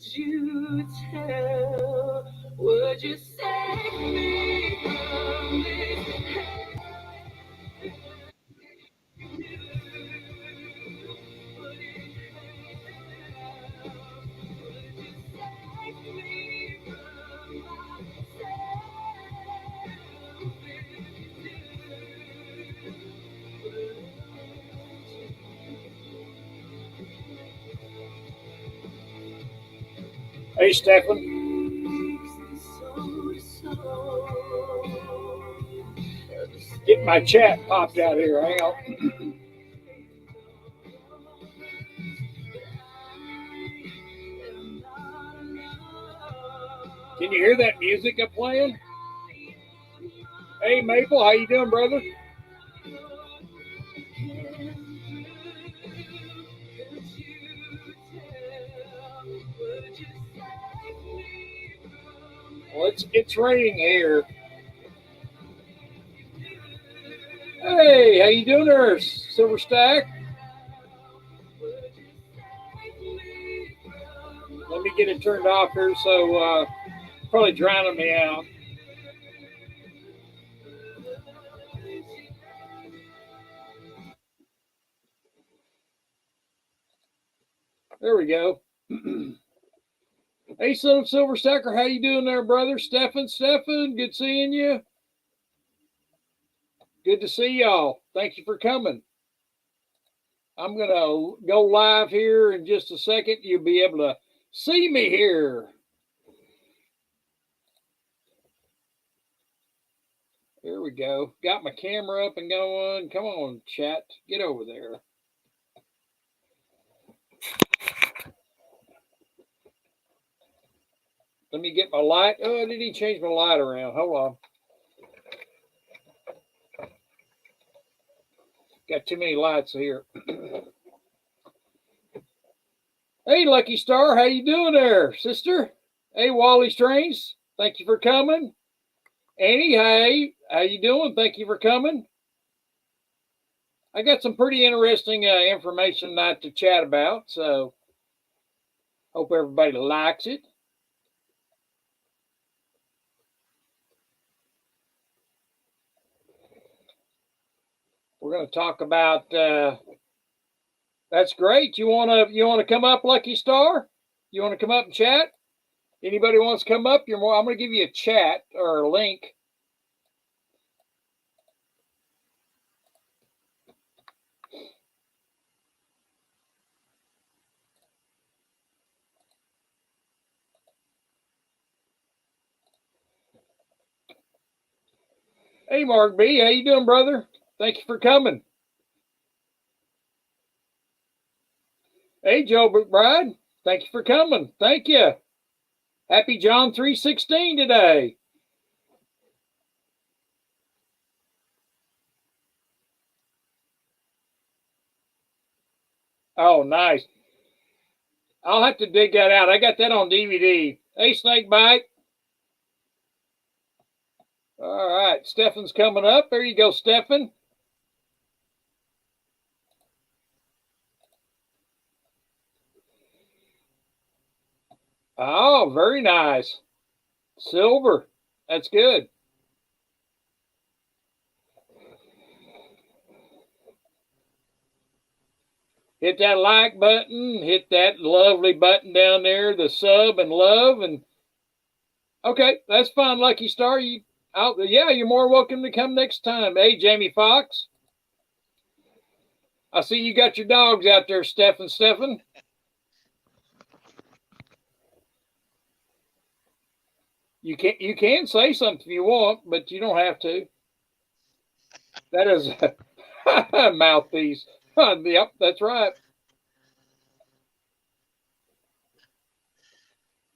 you tell? Would you save me from this? Hey, Stefan, get my chat popped out here. Hang on. Can you hear that music I'm playing? Hey, Maple, how you doing, brother? Well, it's raining here. Hey, how you doing there, Silver Stack? Let me get it turned off here, so probably drowning me out. There we go. Hey, son of Silver Stacker, how you doing there, brother? Stefan, good seeing you. Good to see y'all. Thank you for coming. I'm going to go live here in just a second. You'll be able to see me here. Here we go. Got my camera up and going. Come on, chat. Get over there. Let me get my light. Oh, did he change my light around? Hold on. Got too many lights here. Hey, Lucky Star, how you doing there, sister? Hey, Wally Strange, thank you for coming. Annie, hey, how you doing? Thank you for coming. I got some pretty interesting information tonight to chat about, so hope everybody likes it. We're going to talk about. That's great. You wanna come up, Lucky Star? You want to come up and chat? Anybody wants to come up? I'm going to give you a chat or a link. Hey, Mark B, how you doing, brother? Thank you for coming. Hey, Joe McBride, thank you for coming. Thank you. Happy John 3:16 today. Oh, nice. I'll have to dig that out. I got that on DVD. Hey, Snakebite. All right, Stefan's coming up. There you go, Stefan. Oh, very nice. Silver. That's good. Hit that like button. Hit that lovely button down there, the sub and love. And okay, that's fine, Lucky Star. Yeah, you're more welcome to come next time. Hey, Jamie Fox. I see you got your dogs out there, Stefan. You can say something if you want, but you don't have to. That is a mouthpiece. Yep, that's right.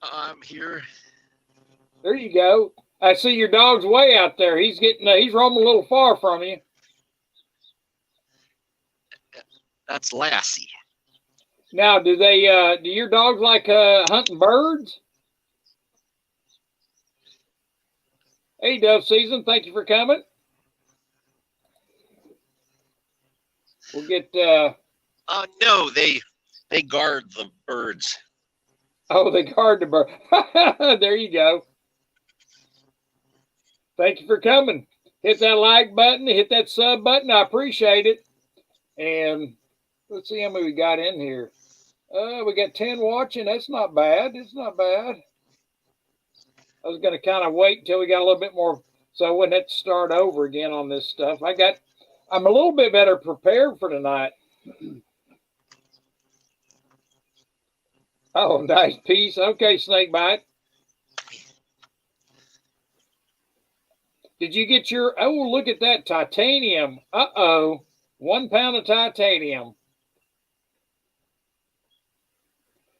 I'm here. There you go. I see your dog's way out there. He's roaming a little far from you. That's Lassie. Now, do your dogs like hunting birds? Hey, Dove Season, thank you for coming. We'll get. No, they guard the birds. Oh, the garden bird. There you go. Thank you for coming. Hit that like button, hit that sub button. I appreciate it. And let's see how many we got in here. We got 10 watching. That's not bad. It's not bad. I was going to kind of wait until we got a little bit more so I wouldn't have to start over again on this stuff. I'm a little bit better prepared for tonight. Oh, nice piece. Okay, Snakebite. Did you get your, oh, look at that titanium. Uh-oh. 1 pound of titanium.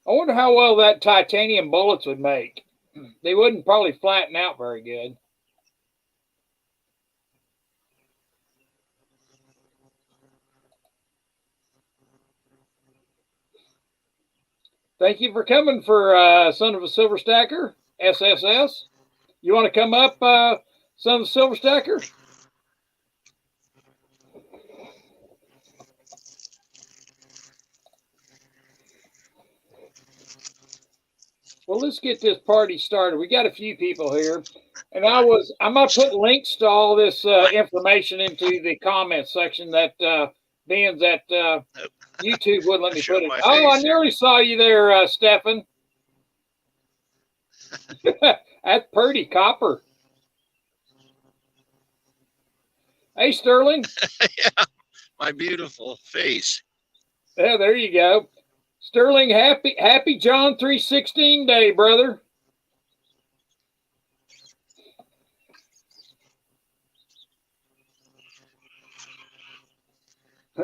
I wonder how well that titanium bullets would make. They wouldn't probably flatten out very good. Thank you for coming for Son of a Silver Stacker, SSS. You want to come up, Son of a Silver Stacker? Well, let's get this party started. We got a few people here. And I'm going to put links to all this information into the comments section that Ben's at YouTube wouldn't let me put it. Oh, I nearly saw you there, Stefan. That's pretty, Copper. Hey, Sterling. Yeah, my beautiful face. Yeah, there you go. Sterling, happy John 3:16 day, brother.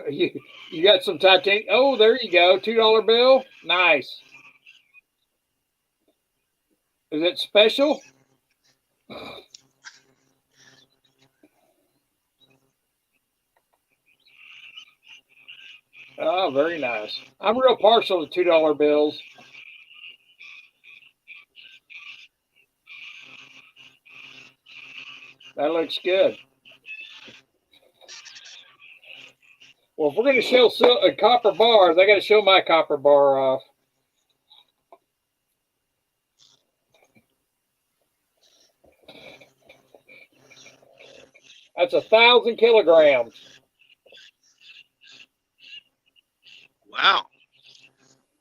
You got some titanium. Oh, there you go. $2 bill. Nice. Is it special? Oh, very nice. I'm real partial to $2 bills. That looks good. Well, if we're going to show copper bars, I got to show my copper bar off. That's 1,000 kilograms. Wow.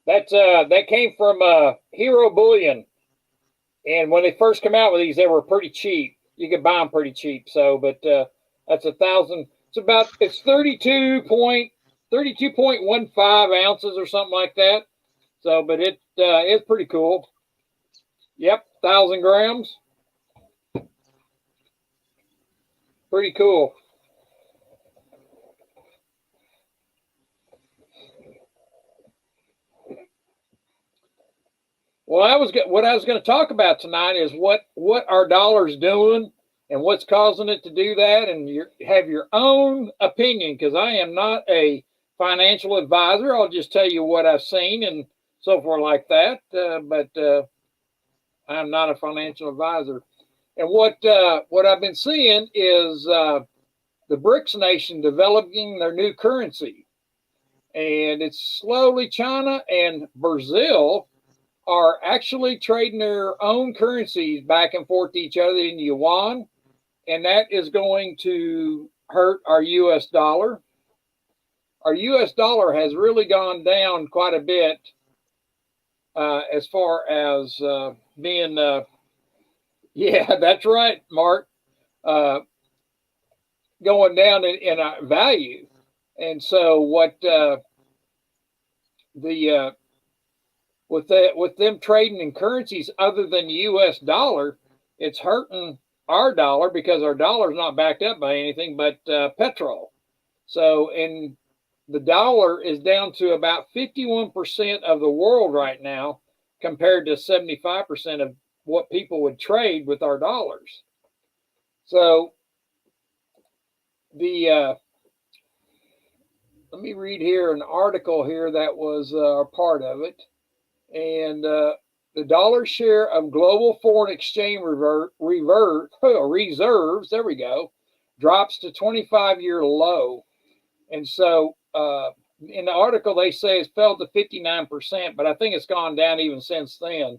That came from Hero Bullion, and when they first come out with these, they were pretty cheap. You could buy them pretty cheap. So, but that's 1,000. It's 32.15 ounces or something like that. So, but it's pretty cool. Yep, 1,000 grams. Pretty cool. Well, what I was going to talk about tonight is what our dollar's doing and what's causing it to do that, and you have your own opinion, because I am not a financial advisor. I'll just tell you what I've seen and so forth like that, but I'm not a financial advisor. And what I've been seeing is the BRICS nation developing their new currency, and it's slowly China and Brazil are actually trading their own currencies back and forth to each other in yuan, and that is going to hurt our U.S. dollar. Our U.S. dollar has really gone down quite a bit as far as being, yeah, that's right, Mark, going down in value. And so with them trading in currencies other than the U.S. dollar, it's hurting our dollar because our dollar is not backed up by anything but petrol. So, and the dollar is down to about 51% of the world right now, compared to 75% of what people would trade with our dollars. So, let me read here an article here that was a part of it. And the dollar share of global foreign exchange reserves, there we go, drops to 25-year low. And so in the article they say it's fell to 59%, but I think it's gone down even since then.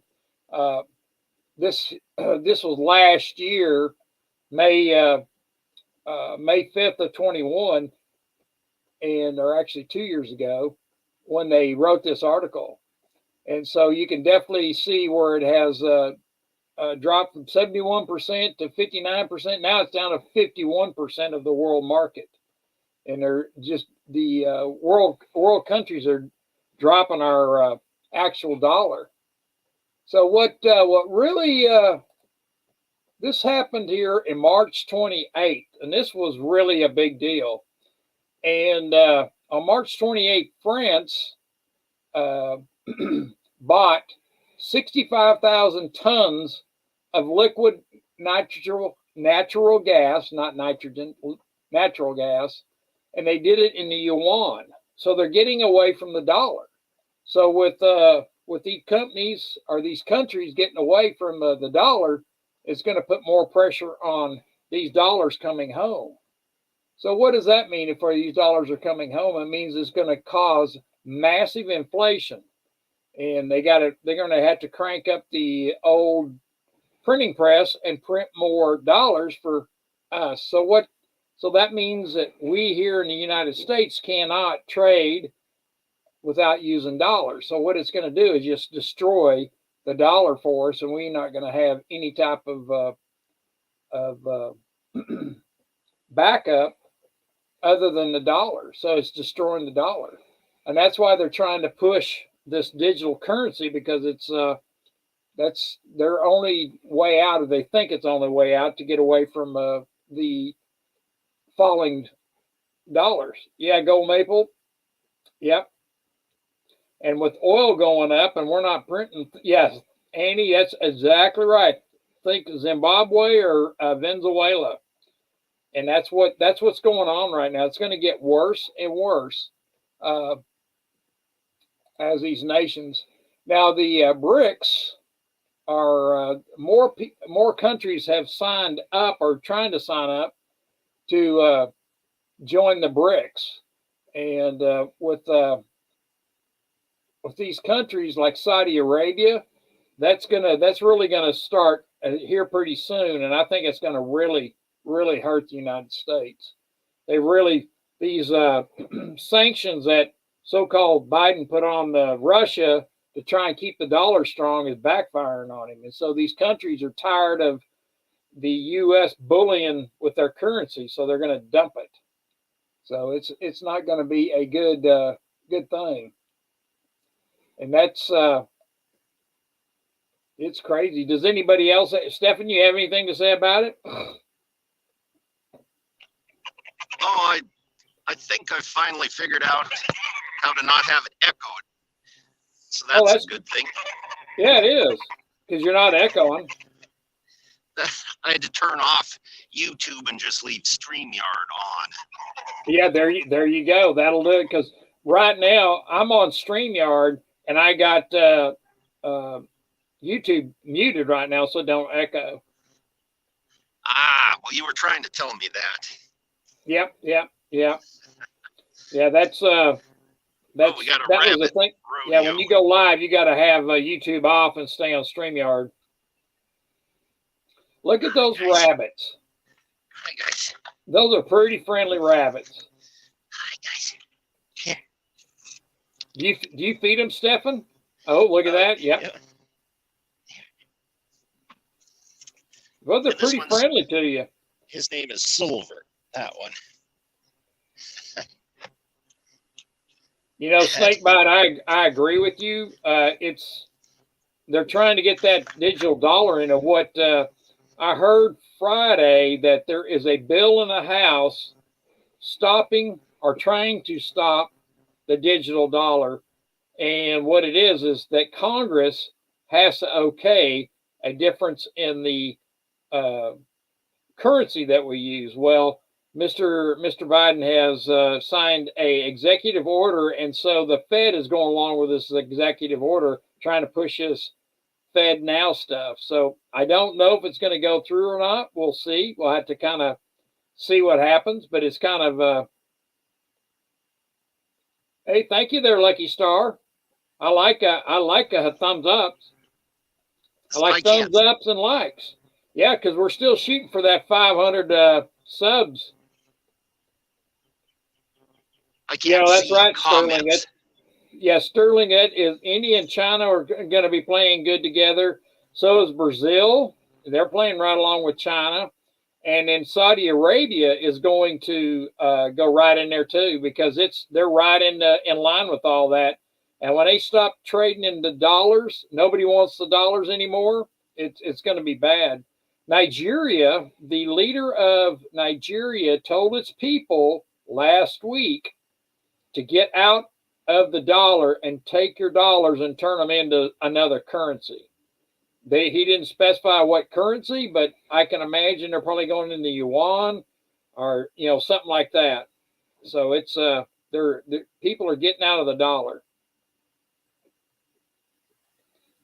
This was last year, May 5th of 21, or actually 2 years ago, when they wrote this article. And so you can definitely see where it has dropped from 71% to 59%. Now it's down to 51% of the world market. And they're just the world countries are dropping our actual dollar. So what really this happened here in March 28th, and this was really a big deal. And on March 28th, France bought 65,000 tons of liquid natural gas, not nitrogen, natural gas, and they did it in the yuan. So they're getting away from the dollar. So with these companies or these countries getting away from the dollar, it's going to put more pressure on these dollars coming home. So what does that mean if these dollars are coming home? It means it's going to cause massive inflation, and they're going to have to crank up the old printing press and print more dollars for us. So that means that we here in the United States cannot trade without using dollars. So what it's going to do is just destroy the dollar for us, and we're not going to have any type of backup other than the dollar. So it's destroying the dollar, and that's why they're trying to push this digital currency, because that's their only way out, or they think it's the only way out to get away from the falling dollars. Yeah, gold maple. Yep. And with oil going up and we're not printing, yes, Annie, that's exactly right. Think Zimbabwe or Venezuela. And that's what's going on right now. It's going to get worse and worse as these nations. Now the BRICS are more countries have signed up or trying to sign up to join the BRICS, and with these countries like Saudi Arabia, that's really gonna start here pretty soon, and I think it's gonna really hurt the United States. These sanctions that so-called Biden put on Russia to try and keep the dollar strong is backfiring on him, and so these countries are tired of the U.S. bullying with their currency, so they're going to dump it. So it's not going to be a good thing, and that's it's crazy. Does anybody else, Stephan, you have anything to say about it? Oh, I think I finally figured out how to not have it echoed. So that's a good thing. Yeah, it is, because you're not echoing. I had to turn off YouTube and just leave StreamYard on. Yeah, there you go. That'll do it, because right now I'm on StreamYard and I got YouTube muted right now, so don't echo. Ah, well, you were trying to tell me that. Yep. Yeah, that's that was the thing. Yeah, when you go live, you got to have YouTube off and stay on StreamYard. Look at those rabbits. Hi, guys. Those are pretty friendly rabbits. Hi, guys. Here. Do you feed them, Stephan? Oh, look at that. Yep. Yeah. Well, they're pretty friendly to you. His name is Silver, that one. You know, Snakebite, I agree with you. They're trying to get that digital dollar into what I heard Friday, that there is a bill in the House stopping or trying to stop the digital dollar. And what it is that Congress has to okay a difference in the currency that we use. Well, Mr. Biden has signed a executive order, and so the Fed is going along with this executive order, trying to push this Fed Now stuff. So I don't know if it's going to go through or not. We'll see. We'll have to kind of see what happens, but it's kind of Hey, thank you there, Lucky Star. I like a thumbs ups. I like thumbs ups and likes. Yeah, because we're still shooting for that 500 subs. I can't that's see right, comments. Sterling. Sterling, it is India and China are going to be playing good together. So is Brazil. They're playing right along with China. And then Saudi Arabia is going to go right in there too, because they're right in line with all that. And when they stop trading in the dollars, nobody wants the dollars anymore. It's going to be bad. Nigeria, the leader of Nigeria, told its people last week to get out of the dollar and take your dollars and turn them into another currency. He didn't specify what currency, but I can imagine they're probably going into yuan or something like that. So it's people are getting out of the dollar.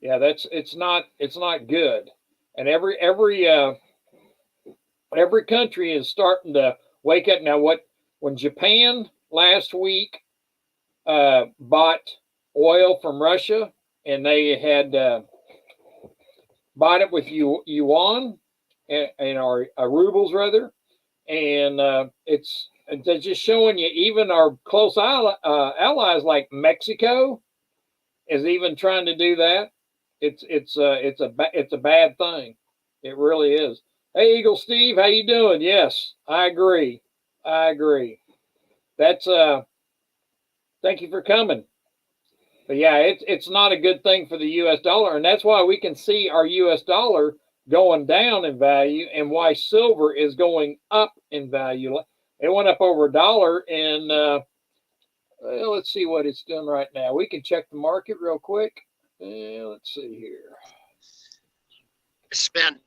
Yeah, it's not good. And every country is starting to wake up now. When Japan last week bought oil from Russia, and they had bought it with yuan and rubles rather, and it's just showing you even our close allies like Mexico is even trying to do that. It's a bad thing. It really is. Hey, Eagle Steve, how you doing? Yes, I agree. That's thank you for coming. But yeah, it's not a good thing for the U.S. dollar, and that's why we can see our U.S. dollar going down in value, and why silver is going up in value. It went up over $1, and let's see what it's doing right now. We can check the market real quick. Let's see here. I spent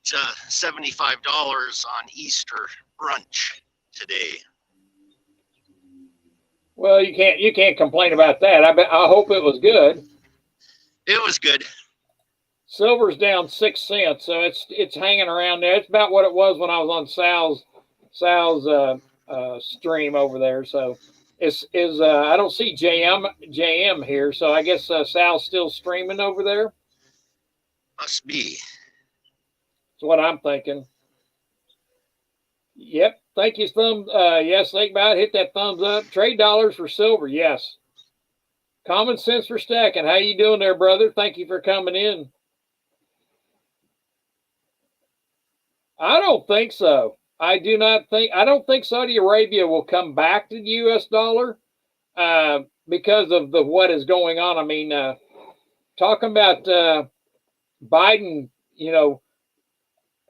$75 on Easter brunch today. Well, you can't complain about that. I hope it was good. It was good. Silver's down 6 cents, so it's hanging around there. It's about what it was when I was on Sal's stream over there. So I don't see JM here, so I guess Sal's still streaming over there. Must be. That's what I'm thinking. Yep. Thank you, yes, think about it. Hit that thumbs up. Trade dollars for silver. Yes. Common sense for stacking. How you doing there, brother? Thank you for coming in. I don't think so. I don't think Saudi Arabia will come back to the U.S. dollar because of what is going on. I mean, talking about Biden,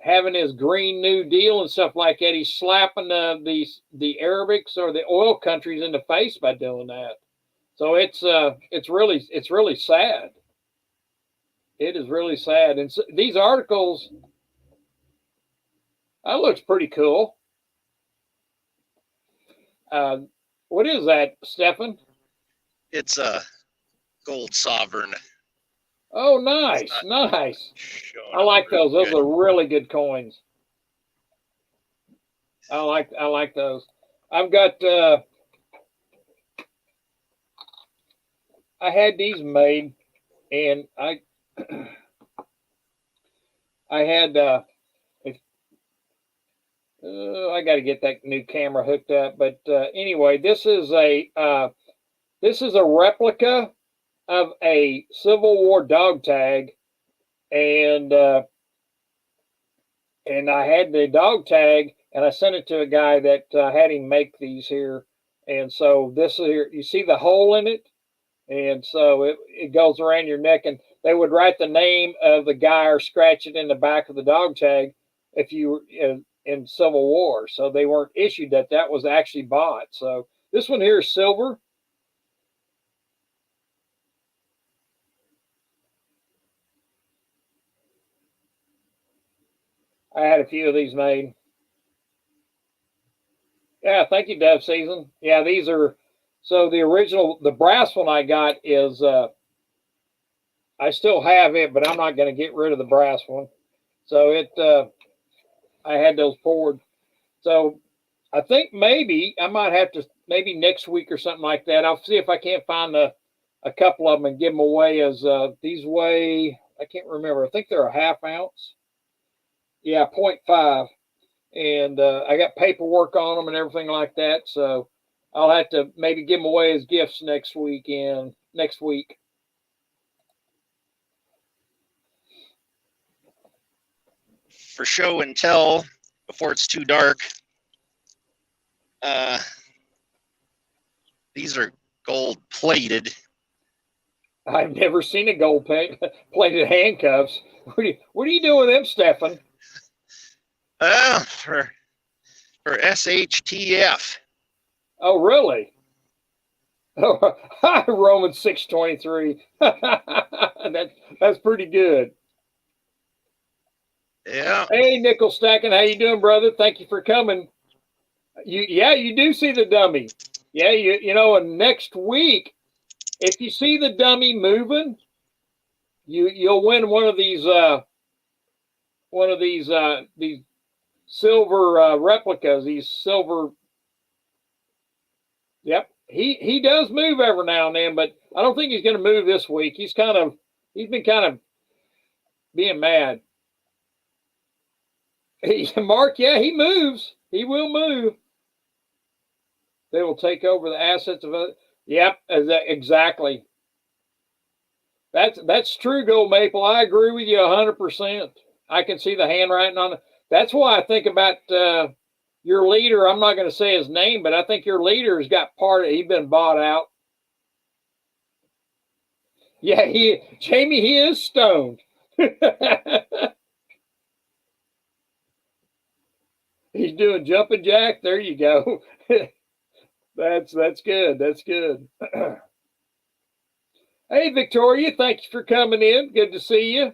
having his Green New Deal and stuff like that, he's slapping the Arabics or the oil countries in the face by doing that. So it's really sad. It is really sad. And so these articles, that looks pretty cool. What is that, Stefan? It's a gold sovereign. Oh, nice. I like those. Those are really good coins. I like those. I've got I had these made, and I had I got to get that new camera hooked up. But anyway, this is a replica of a Civil War dog tag, and I had the dog tag, and I sent it to a guy that had him make these here. And so this here, you see the hole in it, and so it goes around your neck, and they would write the name of the guy or scratch it in the back of the dog tag if you were in Civil War. So they weren't issued that. That was actually bought. So this one here is silver. I had a few of these made. Yeah, thank you, Dove Season. Yeah, these are, so the original, the brass one I got is, I still have it, but I'm not going to get rid of the brass one. So I had those poured. So I think maybe I might have to maybe next week or something like that. I'll see if I can't find a couple of them and give them away as these weigh, I can't remember. I think they're a half ounce. Yeah, 0.5. And I got paperwork on them and everything like that. So I'll have to maybe give them away as gifts next week. For show and tell before it's too dark. These are gold plated. I've never seen a gold plated handcuffs. What are you doing with them, Stefan? For SHTF. Oh, really? Oh, Romans 6:23. That's pretty good. Yeah. Hey, Nickel Stacking, how you doing, brother? Thank you for coming. You do see the dummy. Yeah, you know, and next week, if you see the dummy moving, you'll win one of these silver replicas. These silver. Yep, he does move every now and then, but I don't think he's going to move this week. He's been kind of being mad. Mark, yeah, he moves. He will move. They will take over the assets of it. Yep, exactly. That's true, Gold Maple. I agree with you 100%. I can see the handwriting on it. That's why I think about your leader. I'm not going to say his name, but I think your leader has got he's been bought out. Yeah, Jamie, he is stoned. He's doing jumping jack. There you go. That's good. That's good. Hey, Victoria, thank you for coming in. Good to see you.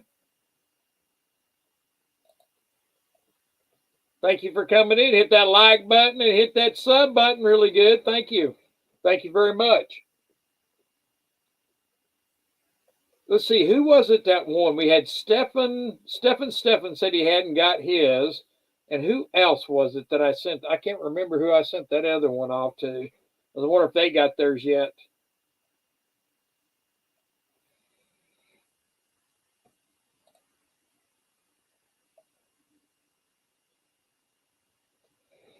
Thank you for coming in. Hit that like button and hit that sub button. Really good. Thank you. Thank you very much. Let's see. Who was it that won? We had Stefan. Stefan said he hadn't got his. And who else was it that I sent? I can't remember who I sent that other one off to. I wonder if they got theirs yet.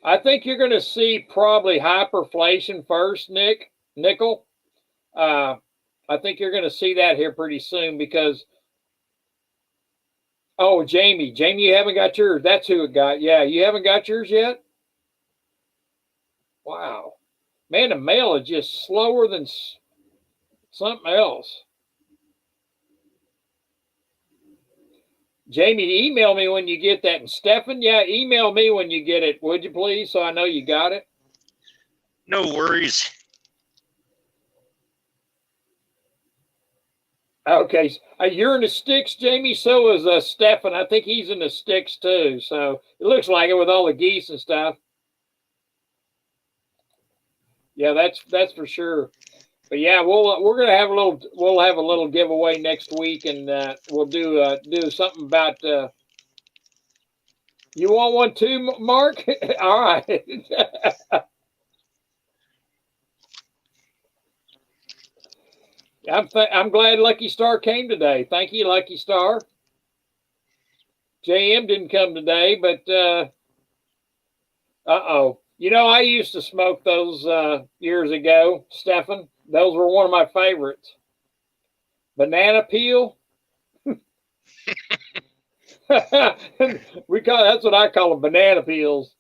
I think you're going to see probably hyperflation first, Nickel. I think you're going to see that here pretty soon because, oh, Jamie, you haven't got yours. That's who it got. Yeah, you haven't got yours yet? Wow. Man, the mail is just slower than something else. Jamie, email me when you get that. And Stefan, yeah, email me when you get it, would you please, so I know you got it? No worries. Okay, you're in the sticks, Jamie. So is Stefan. I think he's in the sticks too. So it looks like it with all the geese and stuff. Yeah, that's for sure. But yeah, we're gonna have a little giveaway next week, and we'll do something about. You want one too, Mark? All right. I'm glad Lucky Star came today. Thank you, Lucky Star. JM didn't come today, but uh-oh. You know, I used to smoke those years ago, Stefan. Those were one of my favorites. Banana peel. That's what I call them, banana peels.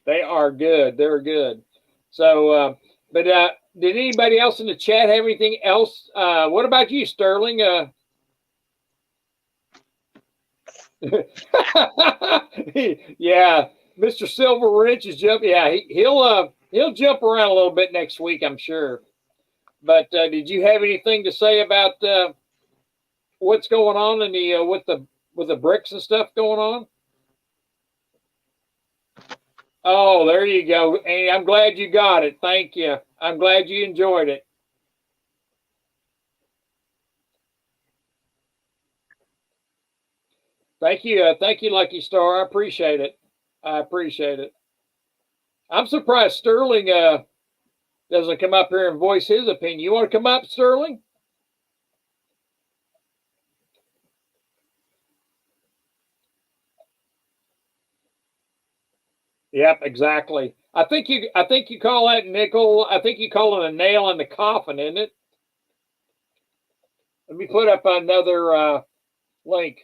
They are good. They're good. So, but did anybody else in the chat have anything else? What about you, Sterling? Yeah, Mr. Silver Wrench is jumping. Yeah, he'll jump around a little bit next week, I'm sure. But did you have anything to say about what's going on in the with the bricks and stuff going on? Oh, there you go. And I'm glad you got it. Thank you. I'm glad you enjoyed it. Thank you, Lucky Star. I appreciate it. I'm surprised Sterling doesn't come up here and voice his opinion. You want to come up, Sterling? Yep, exactly. I think you call that nickel. I think you call it a nail in the coffin, isn't it? Let me put up another link.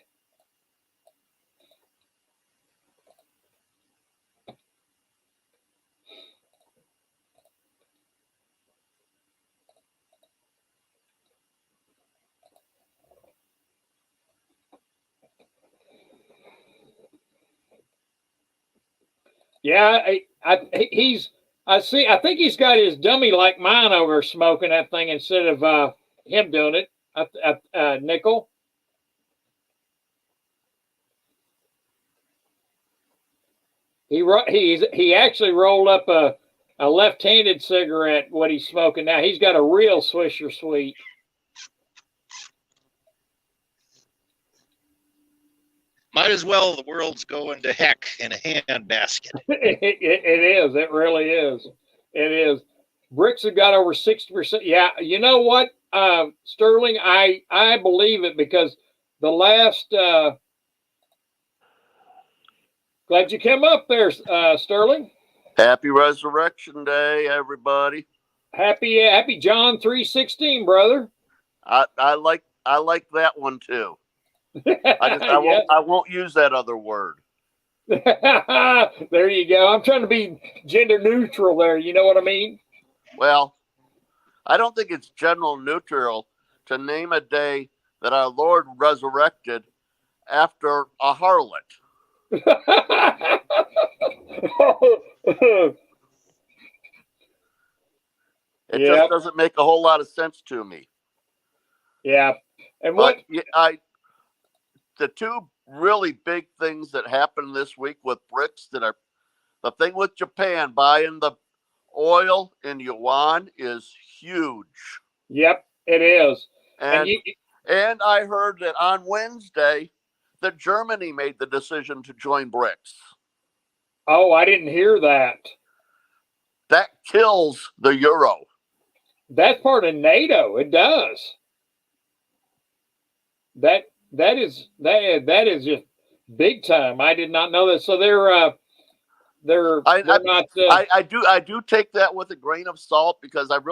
Yeah, I think he's got his dummy like mine over smoking that thing instead of him doing it. Nickel. He actually rolled up a left-handed cigarette. What he's smoking now, he's got a real Swisher Sweet. Might as well the world's going to heck in a handbasket. It is. It really is. It is. Bricks have got over 60%. Yeah, you know what, Sterling? I believe it because the last. Glad you came up there, Sterling. Happy Resurrection Day, everybody. Happy John 3:16, brother. I like that one too. I won't use that other word. There you go. I'm trying to be gender neutral there. You know what I mean? Well, I don't think it's general neutral to name a day that our Lord resurrected after a harlot. It just doesn't make a whole lot of sense to me. Yeah. And the two really big things that happened this week with BRICS that are the thing with Japan buying the oil in yuan is huge. Yep, it is. And I heard that on Wednesday that Germany made the decision to join BRICS. Oh, I didn't hear that. That kills the euro. That's part of NATO. It does. That is just big time. I did not know that. So I do take that with a grain of salt because I've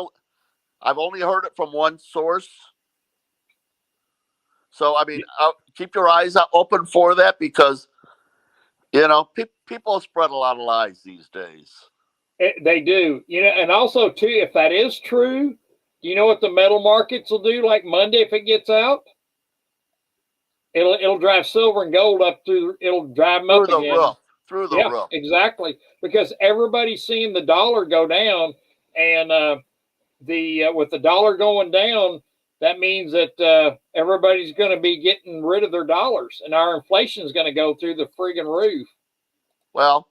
only heard it from one source. So I mean, keep your eyes open for that because people spread a lot of lies these days. They do, and also too, if that is true, you know what the metal markets will do? Like Monday, if it gets out, it'll drive silver and gold up through. It'll drive them up again. Through the roof. Exactly, because everybody's seeing the dollar go down, and with the dollar going down, that means that everybody's going to be getting rid of their dollars, and our inflation is going to go through the friggin' roof. Well,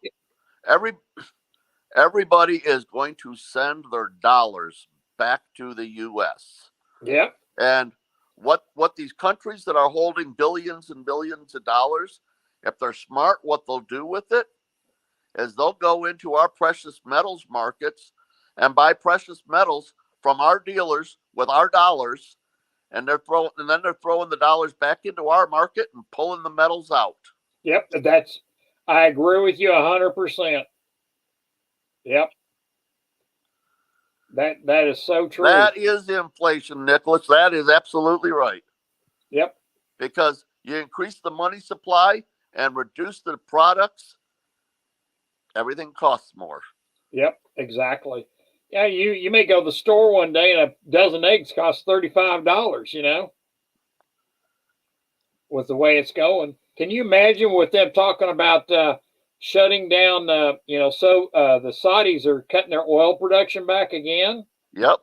everybody is going to send their dollars back to the U.S. Yep. And what these countries that are holding billions and billions of dollars, if they're smart, what they'll do with it is they'll go into our precious metals markets and buy precious metals from our dealers with our dollars, and then they're throwing the dollars back into our market and pulling the metals out. Yep, I agree with you 100%. Yep. That is so true. That is inflation, Nicholas. That is absolutely right. Yep. Because you increase the money supply and reduce the products, everything costs more. Yep, exactly. Yeah, you may go to the store one day and a dozen eggs costs $35, with the way it's going. Can you imagine with them talking about shutting down, the Saudis are cutting their oil production back again? Yep.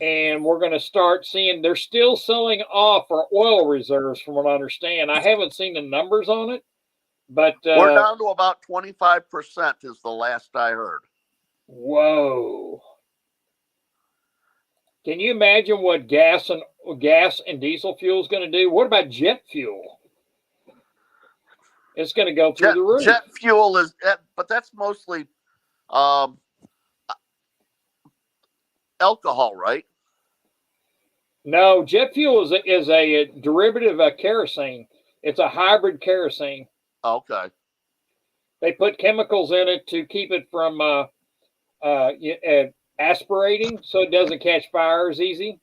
And we're going to start seeing they're still selling off our oil reserves from what I understand. I haven't seen the numbers on it, but we're down to about 25% is the last I heard. Whoa. Can you imagine what gas and diesel fuel is going to do? What about jet fuel? It's going to go through the roof. Jet fuel but that's mostly Um, alcohol, right? No, jet fuel is a derivative of kerosene. It's a hybrid kerosene. Okay. They put chemicals in it to keep it from aspirating, so it doesn't catch fire as easy.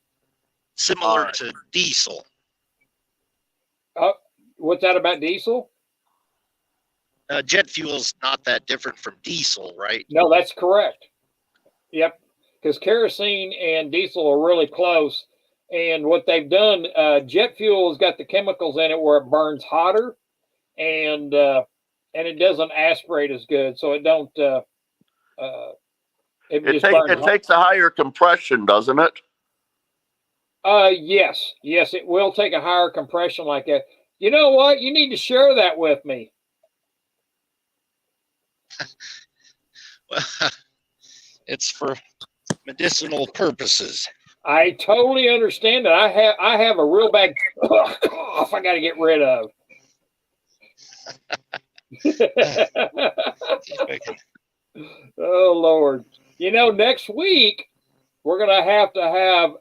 Similar Alright. to diesel. What's that about diesel? Jet fuel's not that different from diesel, right? No, that's correct. Yep, because kerosene and diesel are really close. And what they've done, jet fuel has got the chemicals in it where it burns hotter, and it doesn't aspirate as good, so it don't. It takes a higher compression, doesn't it? Yes, it will take a higher compression like that. You know what? You need to share that with me. Well, it's for medicinal purposes. I totally understand that. I have a real bad cough I got to get rid of. Oh Lord! You know, next week we're gonna have to have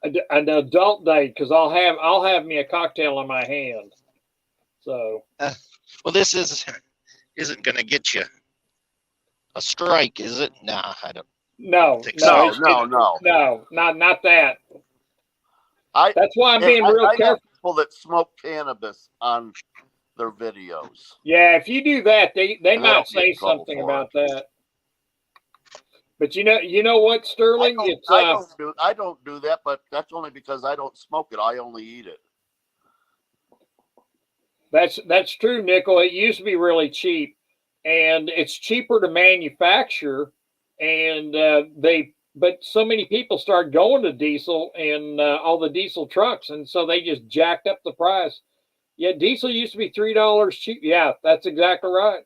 an adult date because I'll have me a cocktail in my hand. So. Well, this isn't going to get you a strike, is it? Nah, I don't. No, No. not that. I That's why I'm being real I know careful. people that smoke cannabis on their videos. Yeah, if you do that, they And might don't get say in trouble something for about that. But you know what, Sterling? I don't do that, but that's only because I don't smoke it. I only eat it. That's true, Nickel. It used to be really cheap, and it's cheaper to manufacture. And but so many people started going to diesel and all the diesel trucks, and so they just jacked up the price. Yeah, diesel used to be $3 cheap. Yeah, that's exactly right.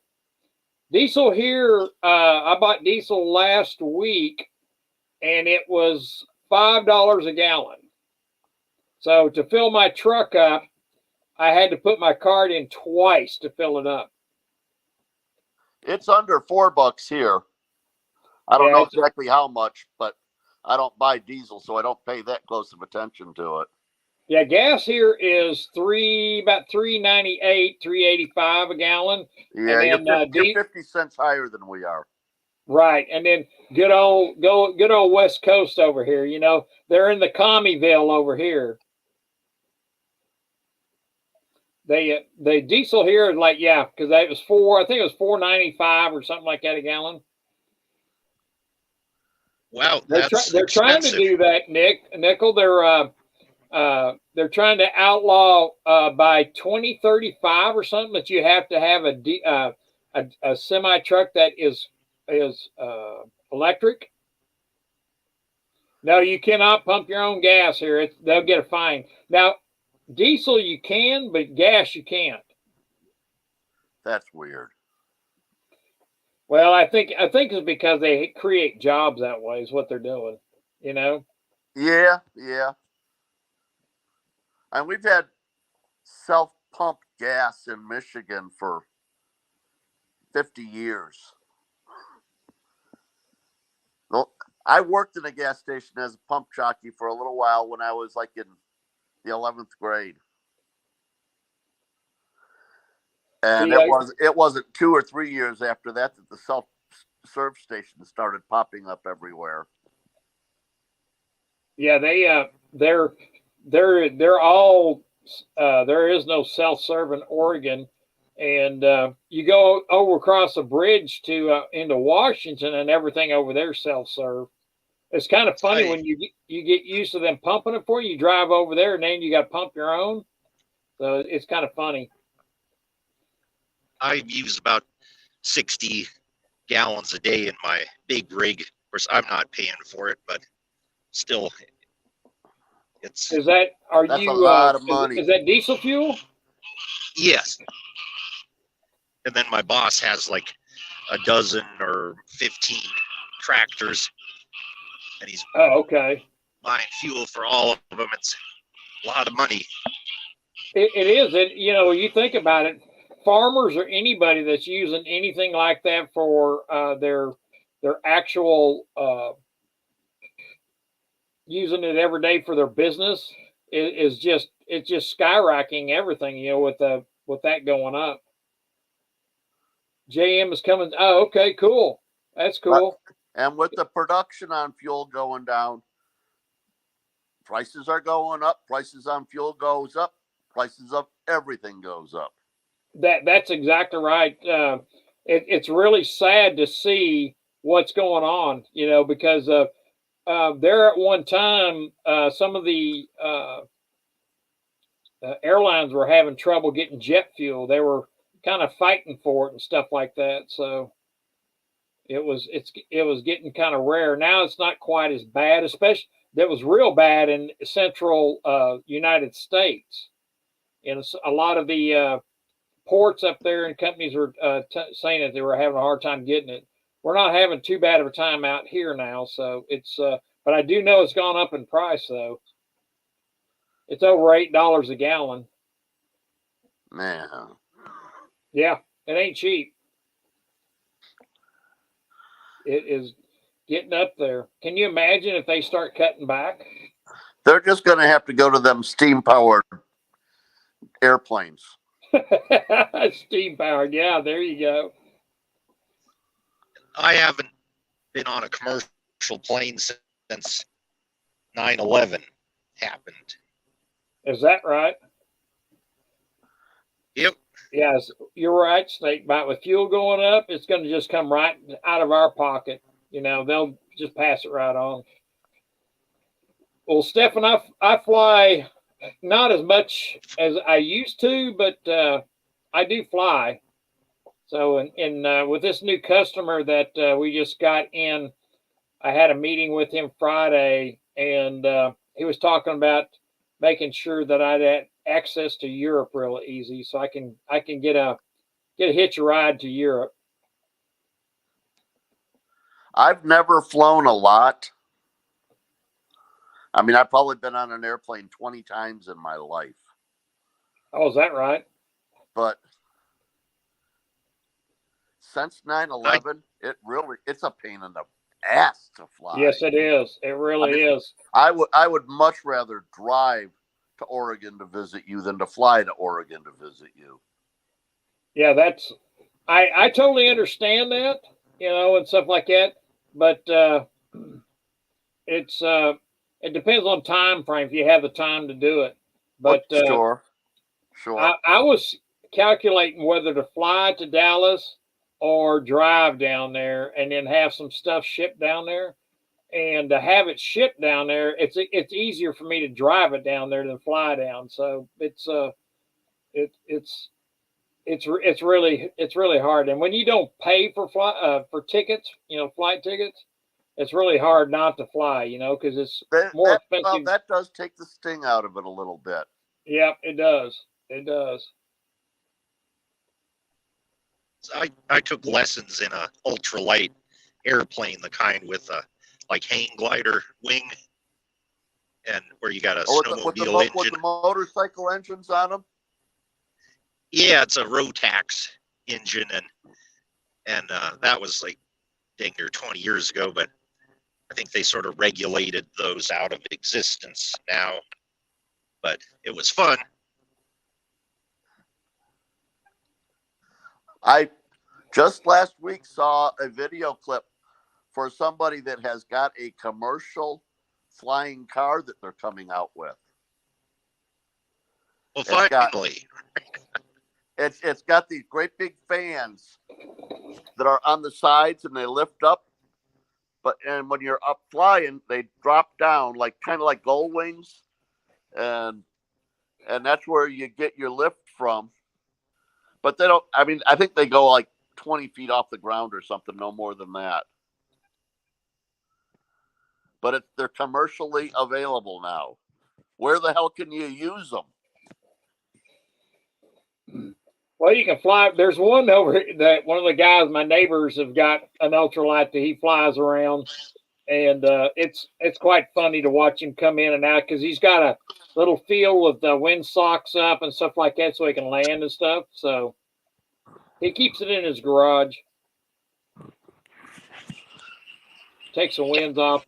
Diesel here, I bought diesel last week, and it was $5 a gallon. So to fill my truck up, I had to put my card in twice to fill it up. It's under $4 here. I don't know exactly how much, but I don't buy diesel, so I don't pay that close of attention to it. Yeah, gas here is about $3.98, $3.85 a gallon. Yeah, and then, you're 50 cents higher than we are. Right, and then good old West Coast over here. You know, they're in the Commeyville over here. The diesel here is like, yeah, because it was I think it was $4.95 or something like that a gallon. Wow, they're trying to do that, Nickel. They're trying to outlaw by 2035 or something that you have to have a semi truck that is electric. No, you cannot pump your own gas here. They'll get a fine. Now, diesel you can, but gas you can't. That's weird. Well, I think it's because they create jobs that way is what they're doing, you know? Yeah. And we've had self-pump gas in Michigan for 50 years. Well, I worked in a gas station as a pump jockey for a little while when I was like in the 11th grade. And it wasn't 2 or 3 years after that the self-serve stations started popping up everywhere. Yeah, they're all there is no self-serve in Oregon, and you go over across the bridge to into Washington, and everything over there self-serve. It's kind of funny when you get used to them pumping it for you. You drive over there, and then you got to pump your own. So it's kind of funny. I use about 60 gallons a day in my big rig. Of course, I'm not paying for it, but still, that's a lot of money. Is that diesel fuel? Yes. And then my boss has like a dozen or 15 tractors, and he's okay. buying fuel for all of them. It's a lot of money. It is. You know, you think about it. farmers or anybody that's using anything like that for their actual using it every day for their business is just it's just skyrocketing everything, with that going up. JM is coming. Oh, okay, cool. That's cool. And with the production on fuel going down, prices are going up. Prices on fuel goes up. Prices of everything goes up. That's exactly right. It's really sad to see what's going on, because there at one time, some of the airlines were having trouble getting jet fuel. They were kind of fighting for it and stuff like that. So it was getting kind of rare. Now it's not quite as bad, especially that was real bad in central United States. And a lot of the ports up there and companies were saying that they were having a hard time getting it. We're not having too bad of a time out here now, so it's. But I do know it's gone up in price, though. It's over $8 a gallon. Man. Yeah, it ain't cheap. It is getting up there. Can you imagine if they start cutting back? They're just going to have to go to them steam-powered airplanes. Steam powered, yeah, there you go. I haven't been on a commercial plane since 9/11 happened. Is that right? Yep. Yes, you're right, Snake Bite. With fuel going up, it's going to just come right out of our pocket. They'll just pass it right on. Well, Stefan, I fly not as much as I used to, but I do fly. So, and with this new customer that we just got in, I had a meeting with him Friday, and he was talking about making sure that I'd had access to Europe real easy, so I can get a hitch a ride to Europe. I've never flown a lot. I mean, I've probably been on an airplane 20 times in my life. Oh, is that right? But since 9/11, it's a pain in the ass to fly. Yes, it is. It really is. I would much rather drive to Oregon to visit you than to fly to Oregon to visit you. Yeah, I totally understand that, and stuff like that. But it depends on time frame if you have the time to do it. But sure. I was calculating whether to fly to Dallas or drive down there and then have some stuff shipped down there. And to have it shipped down there, it's easier for me to drive it down there than fly down. So it's really hard. And when you don't pay for tickets, flight tickets, it's really hard not to fly, because it's more expensive. Well, that does take the sting out of it a little bit. Yeah, it does. It does. I took lessons in a ultralight airplane, the kind with a hang glider wing, and where you got a snowmobile engine. With the motorcycle engines on them? Yeah, it's a Rotax engine, and that was dang near 20 years ago, but I think they sort of regulated those out of existence now. But it was fun. I just last week saw a video clip for somebody that has got a commercial flying car that they're coming out with. Well, finally. It's got these great big fans that are on the sides and they lift up, and when you're up flying, they drop down kind of like gull wings, and that's where you get your lift from. But they don't. I mean, I think they go 20 feet off the ground or something, no more than that. But they're commercially available now. Where the hell can you use them? Well, you can fly. There's one over here that one of the guys, my neighbors, have got an ultralight that he flies around, and it's quite funny to watch him come in and out because he's got a little field with the wind socks up and stuff like that, so he can land and stuff. So He keeps it in his garage. Takes the wings off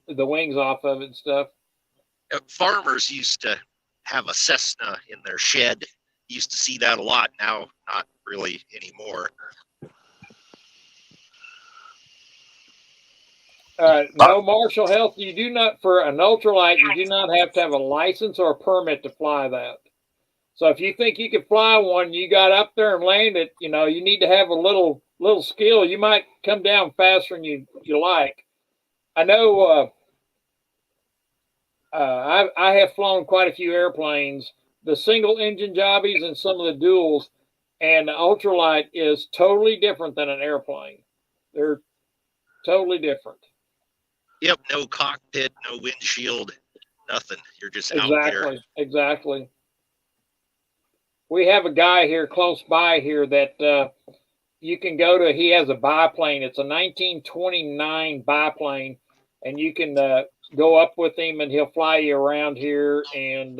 of it and stuff. Farmers used to have a Cessna in their shed. Used to see that a lot. Now, not really anymore. No martial health. You do not, for an ultralight, you do not have to have a license or a permit to fly that. So if you think you could fly one, you got up there and landed, you need to have a little skill. You might come down faster than you like. I know I have flown quite a few airplanes, the single engine jobbies and some of the duals, and the ultralight is totally different than an airplane. They're totally different. Yep, no cockpit, no windshield, nothing. You're just out there. Exactly. We have a guy here close by here that you can go to. He has a biplane. It's a 1929 biplane, and you can go up with him, and he'll fly you around here. And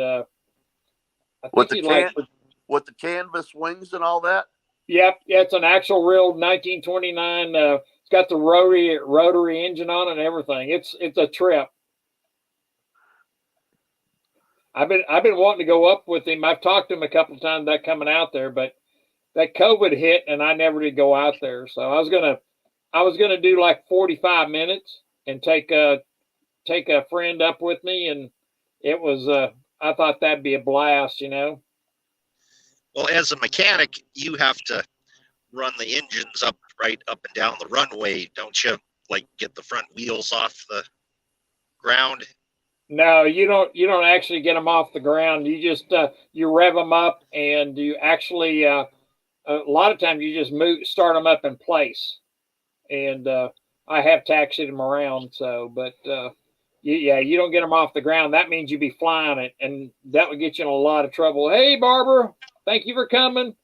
with the canvas wings and all that. Yep, yeah, it's an actual real 1929. It's got the rotary engine on it and everything. It's a trip. I've been wanting to go up with him. I've talked to him a couple of times about coming out there, but that COVID hit and I never did go out there. So I was gonna do like 45 minutes and take a friend up with me, and it was I thought that'd be a blast, Well, as a mechanic, you have to run the engines up and down the runway, don't you? Like get the front wheels off the ground. No, you don't actually get them off the ground. You just you rev them up, and you actually a lot of times you just start them up in place. And I have taxied them around, but you don't get them off the ground. That means you'd be flying it, and that would get you in a lot of trouble. Hey, Barbara, thank you for coming.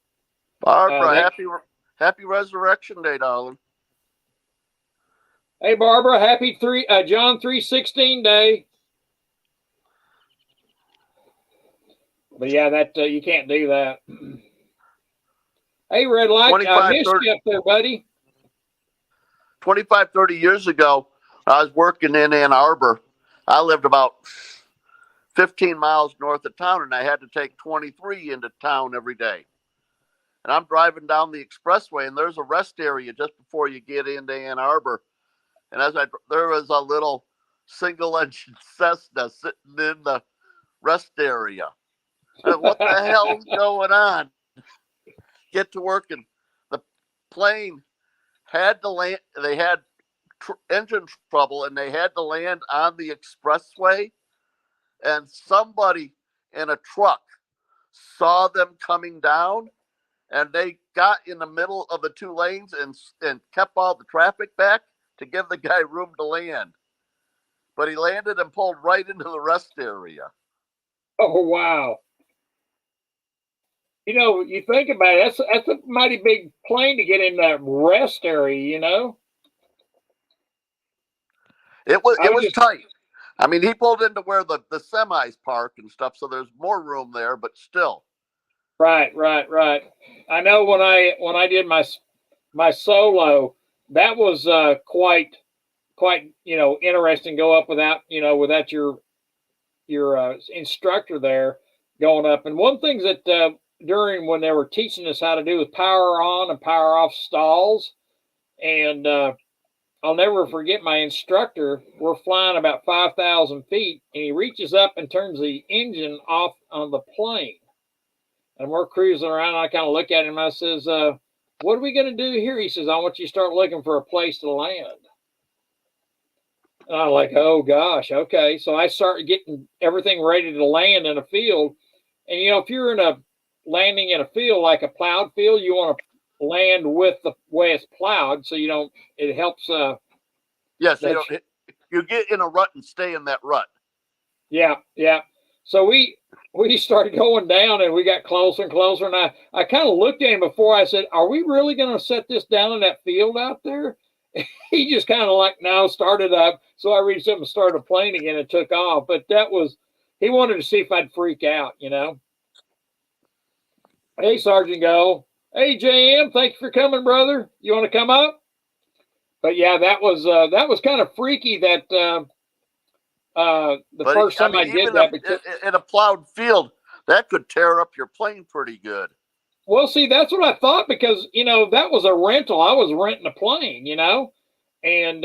Barbara, happy Resurrection Day, darling. Hey, Barbara, happy John 3:16 day. But yeah, that you can't do that. Hey, Red Light, I missed you up there, buddy. 25, 30 years ago, I was working in Ann Arbor. I lived about 15 miles north of town, and I had to take 23 into town every day. And I'm driving down the expressway, and there's a rest area just before you get into Ann Arbor. And there was a little single-engine Cessna sitting in the rest area. What the hell's going on? Get to work, and the plane had to land. They had engine trouble, and they had to land on the expressway. And somebody in a truck saw them coming down, and they got in the middle of the two lanes and kept all the traffic back to give the guy room to land. But he landed and pulled right into the rest area. Oh, wow. You think about it, that's a mighty big plane to get in that rest area, It was tight. I mean, he pulled into where the semis park and stuff, so there's more room there, but still. Right. I know when I did my solo, that was quite interesting. Go up without your instructor there going up. And one thing that during when they were teaching us how to do with power on and power off stalls, and I'll never forget my instructor. We're flying about 5,000 feet, and he reaches up and turns the engine off on the plane. And we're cruising around. And I kind of look at him. And I says, what are we going to do here? He says, I want you to start looking for a place to land. And I'm like, oh, gosh, okay. So I started getting everything ready to land in a field. And, if you're landing in a field like a plowed field, you want to land with the way it's plowed, so it helps. Yes, you get in a rut and stay in that rut. Yeah. So we started going down, and we got closer and closer, and I kind of looked at him before I said, are we really going to set this down in that field out there? He just kind of no, started up. So I reached up and started a plane again and took off. But he wanted to see if I'd freak out, Hey, Sergeant Go. Hey, JM, thank you for coming, brother. You want to come up? But yeah, that was kind of freaky that the But first time I mean, did even that. Because, in a plowed field, that could tear up your plane pretty good. well, see, that's what I thought because that was a rental. I was renting a plane, and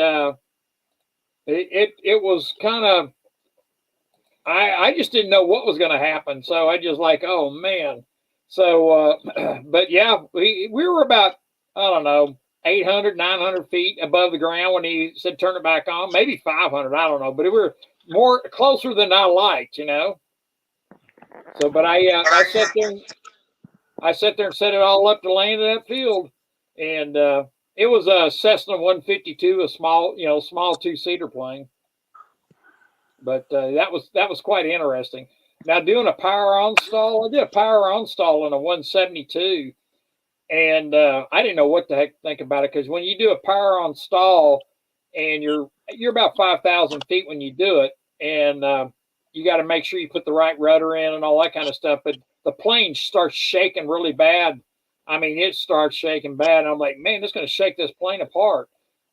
it was kind of I just didn't know what was going to happen, so I just like, oh man. So, but yeah, we were about, I don't know, 800, 900 feet above the ground when he said turn it back on, maybe 500, I don't know, but we were more closer than I liked, So, but I sat there and set it all up to land in that field, and it was a Cessna 152, a small two-seater plane. But that was quite interesting. Now doing a power on stall, I did a power on stall on a 172, and I didn't know what the heck to think about it because when you do a power on stall, and you're about 5,000 feet when you do it, and you got to make sure you put the right rudder in and all that kind of stuff. But the plane starts shaking really bad. I mean, it starts shaking bad. And I'm like, man, it's going to shake this plane apart.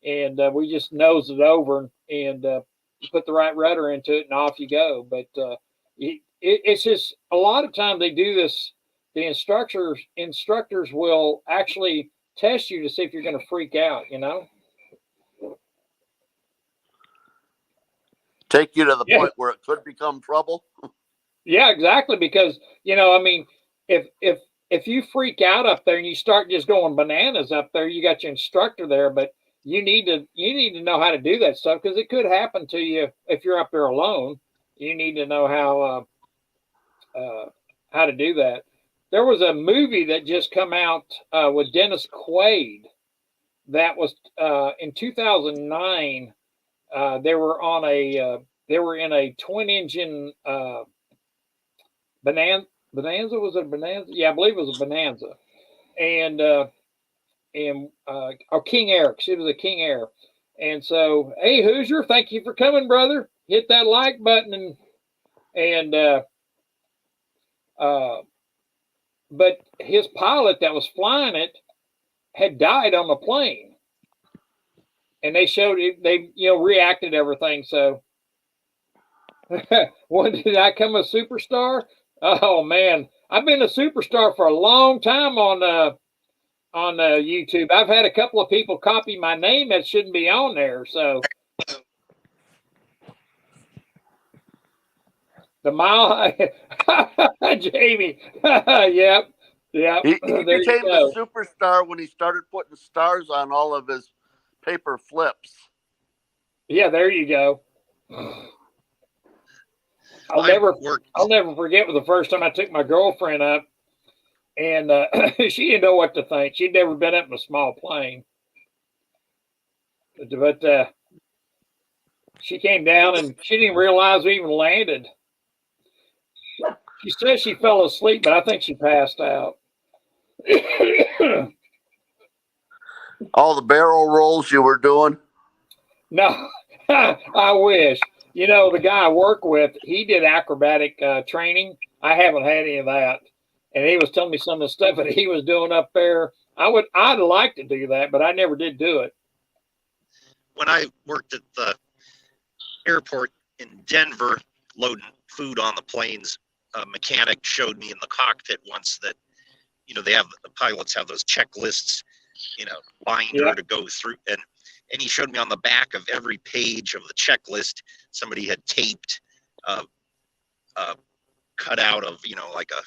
And we just nosed it over and put the right rudder into it, and off you go. But it's just a lot of times they do this. The instructors will actually test you to see if you're going to freak out. Take you to the point where it could become trouble. Yeah, exactly. Because I mean, if you freak out up there and you start just going bananas up there, you got your instructor there, but you need to know how to do that stuff because it could happen to you if you're up there alone. You need to know how to do that. There was a movie that just come out with Dennis Quaid that was in 2009. They were in a twin engine Bonanza. Was it a Bonanza? Yeah, I believe it was a Bonanza. And King Air. It was a King Air. And so, hey, Hoosier, thank you for coming, brother. Hit that like button but his pilot that was flying it had died on the plane. And they showed it, they reacted everything. So when did I come a superstar? Oh man, I've been a superstar for a long time on YouTube. I've had a couple of people copy my name that shouldn't be on there. So the mile, Jamie, yep. He became a superstar when he started putting stars on all of his paper flips. Yeah, there you go. I'll never forget the first time I took my girlfriend up, and she didn't know what to think. She'd never been up in a small plane, but she came down and she didn't realize we even landed. She said she fell asleep, but I think she passed out. All the barrel rolls you were doing? No, I wish. The guy I work with, he did acrobatic training. I haven't had any of that. And he was telling me some of the stuff that he was doing up there. I'd like to do that, but I never did do it. When I worked at the airport in Denver, loading food on the planes, a mechanic showed me in the cockpit once that, the pilots have those checklists, binder to go through. And he showed me on the back of every page of the checklist, somebody had taped cut out of, like a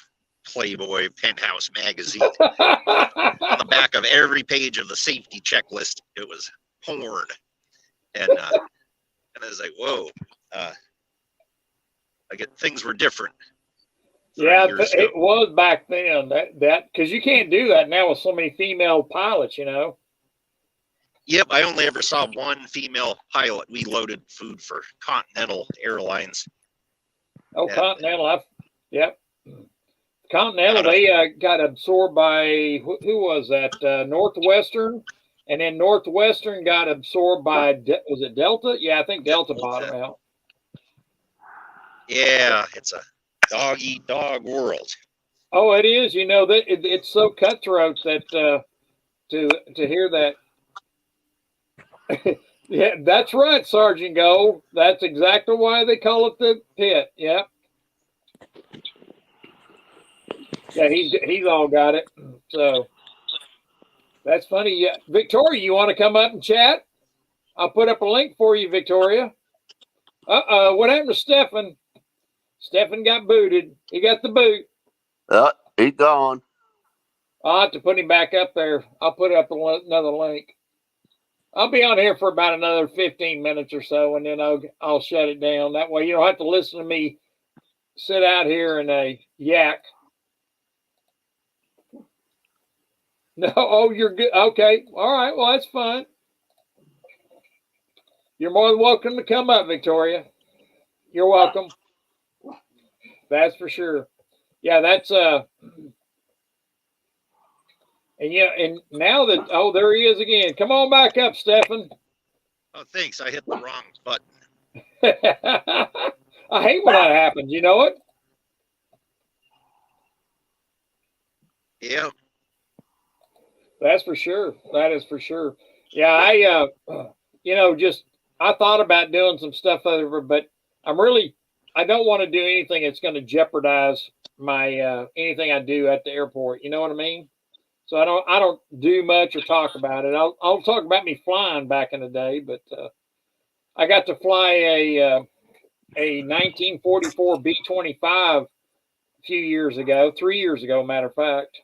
Playboy Penthouse magazine. On the back of every page of the safety checklist, it was porn. And I was like, whoa, things were different. Yeah, it was back then. That because you can't do that now with so many female pilots, Yep, I only ever saw one female pilot. We loaded food for Continental Airlines. Oh, Continental! Yep. Continental. They got absorbed by who was that? Northwestern, and then Northwestern got absorbed by was it Delta? Yeah, I think Delta bought them out. Yeah, it's a dog-eat-dog world. Oh, it is. You know that it's so cutthroat that to hear that. Yeah, that's right, Sergeant Gold. That's exactly why they call it the pit. Yep. Yeah, he's all got it. So that's funny. Yeah, Victoria, you want to come up and chat? I'll put up a link for you, Victoria. What happened to Stefan? Stefan got booted. He got the boot. He's gone. I'll have to put him back up there. I'll put up another link. I'll be on here for about another 15 minutes or so, and then I'll shut it down. That way you don't have to listen to me sit out here and yak. No, oh, you're good. Okay. All right. Well, that's fine. You're more than welcome to come up, Victoria. You're welcome. That's for sure. Yeah, that's and yeah, and now that there he is again. Come on back up, Stefan. Oh, thanks. I hit the wrong button. I hate when that happens. You know it? Yeah. That's for sure. That is for sure. Yeah, I I thought about doing some stuff over, but I don't want to do anything that's going to jeopardize my anything I do at the airport. You know what I mean? So I don't do much or talk about it. I'll talk about me flying back in the day, but I got to fly a 1944 B-25 a few years ago, 3 years ago, matter of fact.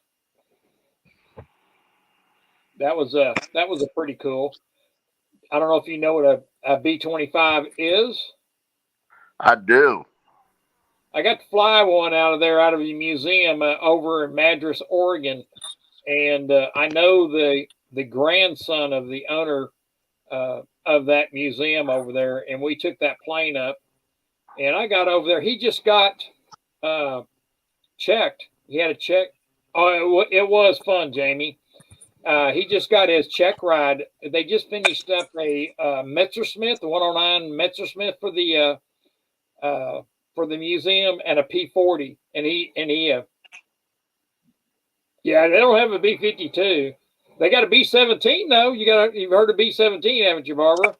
That was a pretty cool. I don't know if you know what a B-25 is. I do. I got to fly one out of the museum over in Madras, Oregon, and I know the grandson of the owner of that museum over there, and we took that plane up, and I got over there. He just got checked. He had a check. Oh, it was fun, Jamie. He just got his check ride. They just finished up a Messerschmitt, the 109 Messerschmitt for the museum, and a P-40. And he yeah, they don't have a B-52. They got a B-17 though. You've heard of B-17, haven't you, Barbara?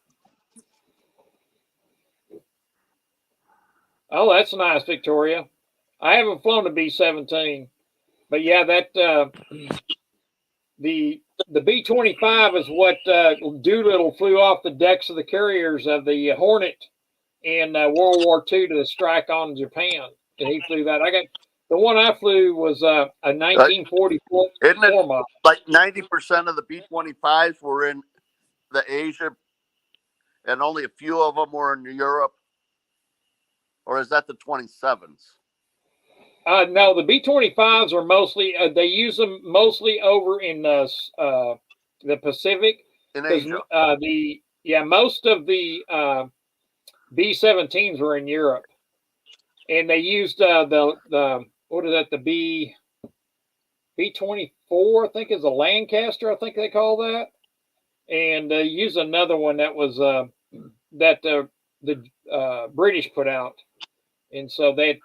Oh, that's nice, Victoria. I haven't flown a B-17, but yeah, that the B-25 is what Doolittle flew off the decks of the carriers of the Hornet in World War II to strike on Japan. And he flew that. The one I flew was a 1944 Isn't it model. like 90% of the B-25s were in the Asia, and only a few of them were in Europe? Or is that the 27s? No, the B-25s are mostly they use them mostly over in the Pacific. In Asia. Most of the B-17s were in Europe, and they used the what is that, the B-24, I think is a Lancaster, I think they call that, and they used another one that was that the British put out, and so that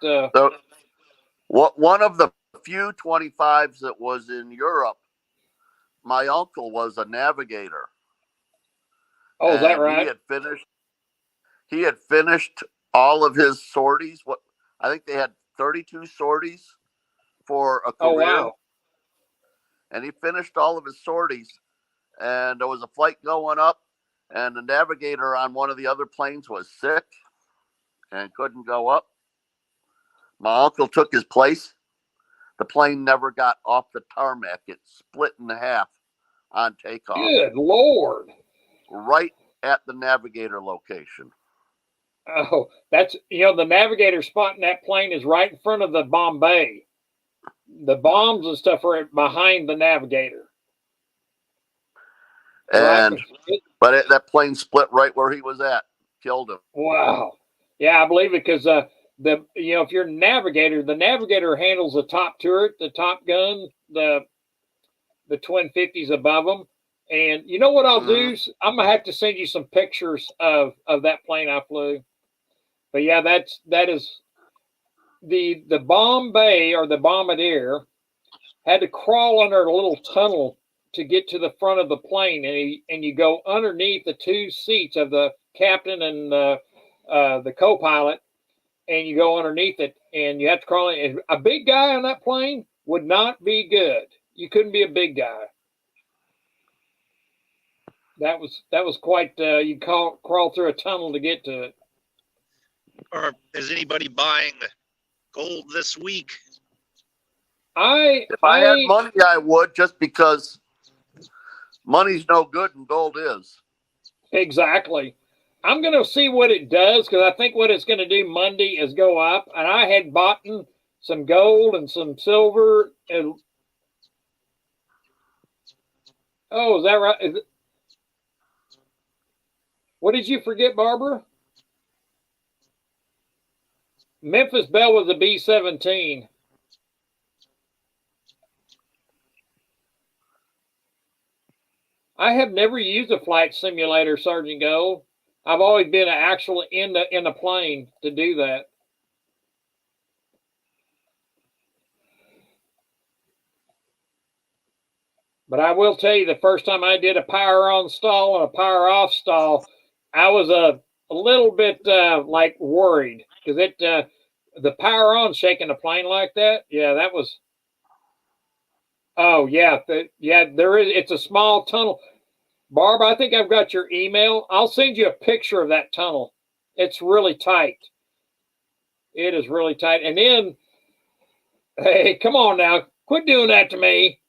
one of the few 25s that was in Europe, my uncle was a navigator. Oh, is that right? He had finished all of his sorties. I think they had 32 sorties for a career. Oh, wow. And he finished all of his sorties, and there was a flight going up, and the navigator on one of the other planes was sick and couldn't go up. My uncle took his place. The plane never got off the tarmac. It split in half on takeoff. Good Lord. Right at the navigator location. Oh, that's, the navigator spot in that plane is right in front of the bomb bay. The bombs and stuff are behind the navigator. And that plane split right where he was at, killed him. Wow. Yeah, I believe it, because if you're a navigator, the navigator handles the top turret, the top gun, the twin 50s above them. And you know what I'll do? I'm gonna have to send you some pictures of that plane I flew. But yeah, that is the Bombay or the Bombardier had to crawl under a little tunnel to get to the front of the plane, and you go underneath the two seats of the captain and the co-pilot, and you go underneath it, and you have to crawl in. A big guy on that plane would not be good. You couldn't be a big guy. That was quite. You crawl through a tunnel to get to it. Or is anybody buying gold this week? If I had money, I would, just because money's no good and gold is. Exactly. I'm going to see what it does, because I think what it's going to do Monday is go up. And I had bought some gold and some silver. And oh, is that right? What did you forget, Barbara? Memphis Belle was a B-17. I have never used a flight simulator, Sergeant Gold. I've always been actually in the plane to do that. But I will tell you, the first time I did a power on stall and a power off stall, I was a little bit like worried, because the power on shaking the plane like that. Yeah, that was. Oh yeah, there is. It's a small tunnel. Barb, I think I've got your email. I'll send you a picture of that tunnel. It's really tight. It is really tight. And then, hey, come on now, quit doing that to me.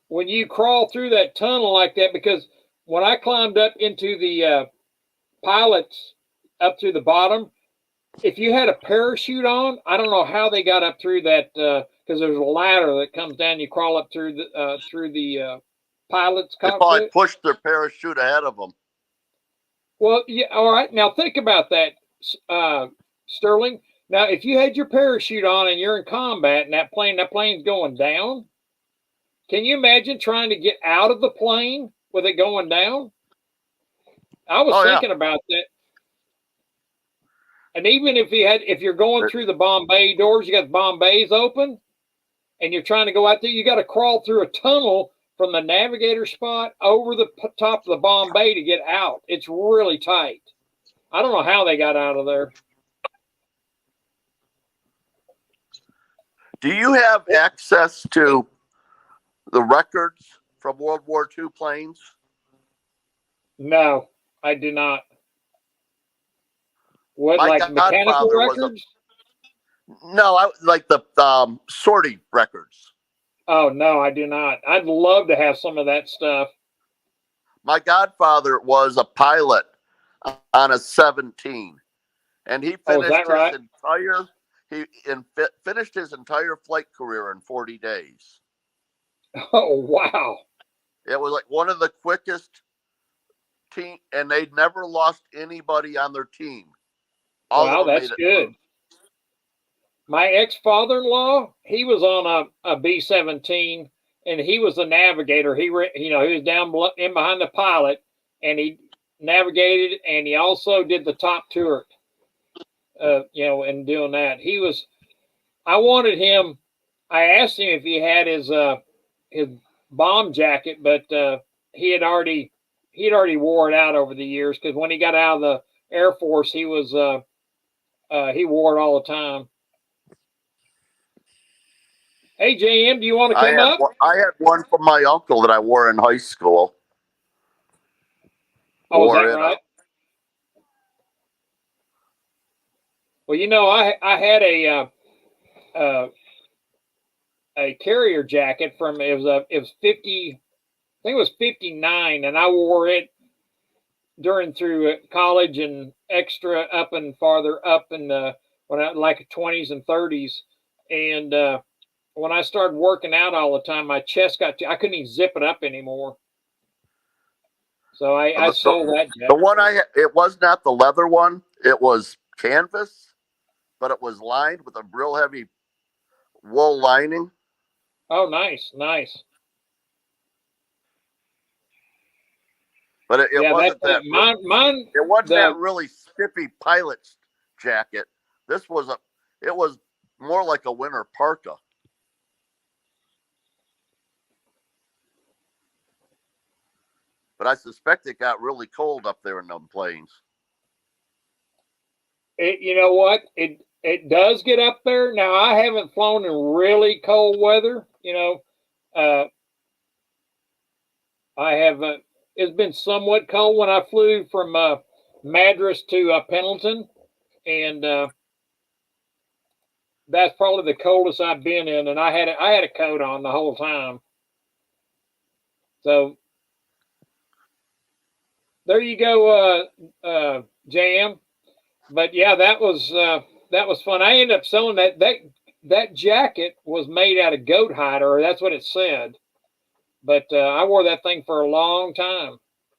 When you crawl through that tunnel like that, because when I climbed up into the pilots up through the bottom, if you had a parachute on, I don't know how they got up through that, because there's a ladder that comes down. You crawl up through the pilot's cockpit. They probably pushed their parachute ahead of them. Well, yeah. All right. Now think about that, Sterling. Now, if you had your parachute on and you're in combat and that plane's going down, can you imagine trying to get out of the plane with it going down? I was thinking about that. And even if you're going through the Bombay doors, you got the Bombays open, and you're trying to go out there, you got to crawl through a tunnel from the navigator spot over the top of the Bombay to get out. It's really tight. I don't know how they got out of there. Do you have access to the records from World War II planes? No, I do not. What, like mechanical records? Like the sortie records. Oh, no, I do not. I'd love to have some of that stuff. My godfather was a pilot on a 17, and he finished finished his entire flight career in 40 days. Oh, wow. It was like one of the quickest team, and they'd never lost anybody on their team. Wow, that's good. My ex-father-in-law, he was on a B-17, and he was a navigator. He was down in behind the pilot, and he navigated, and he also did the top turret. And doing that, I wanted him. I asked him if he had his bomb jacket, but he had already wore it out over the years, because when he got out of the Air Force, he wore it all the time. Hey, JM, do you want to come up? I had one from my uncle that I wore in high school. Oh, is that right? Well, I had a carrier jacket from it was 50, I think it was 59, and I wore it through college and extra up and farther up in when I like 20s and 30s, and when I started working out all the time, my chest I couldn't even zip it up anymore. So I sold that jacket. The one it was not the leather one. It was canvas, but it was lined with a real heavy wool lining. Oh, nice. But it wasn't that. Mine. It wasn't that really spiffy pilot jacket. It was more like a winter parka. But I suspect it got really cold up there in them plains. You know what? It does get up there. Now, I haven't flown in really cold weather. I have. It's been somewhat cold when I flew from Madras to Pendleton, and that's probably the coldest I've been in. And I had a coat on the whole time. So there you go, JM. But yeah, that was fun. I ended up selling that jacket was made out of goat hide, or that's what it said. But I wore that thing for a long time,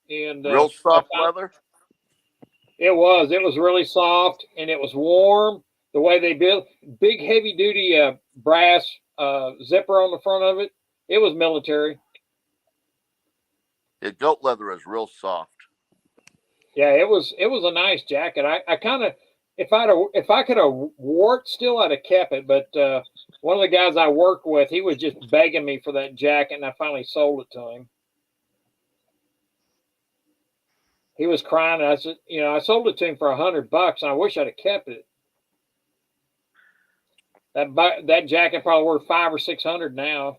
and real soft leather. It was really soft, and it was warm. The way they built big, heavy duty brass zipper on the front of it. It was military. Yeah, goat leather is real soft. Yeah, it was a nice jacket. I kind of, if I could have wore it still, I'd have kept it. But one of the guys I work with, he was just begging me for that jacket, and I finally sold it to him. He was crying, and I said, I sold it to him for $100, and I wish I'd have kept it. That jacket probably worth $500 or $600 now.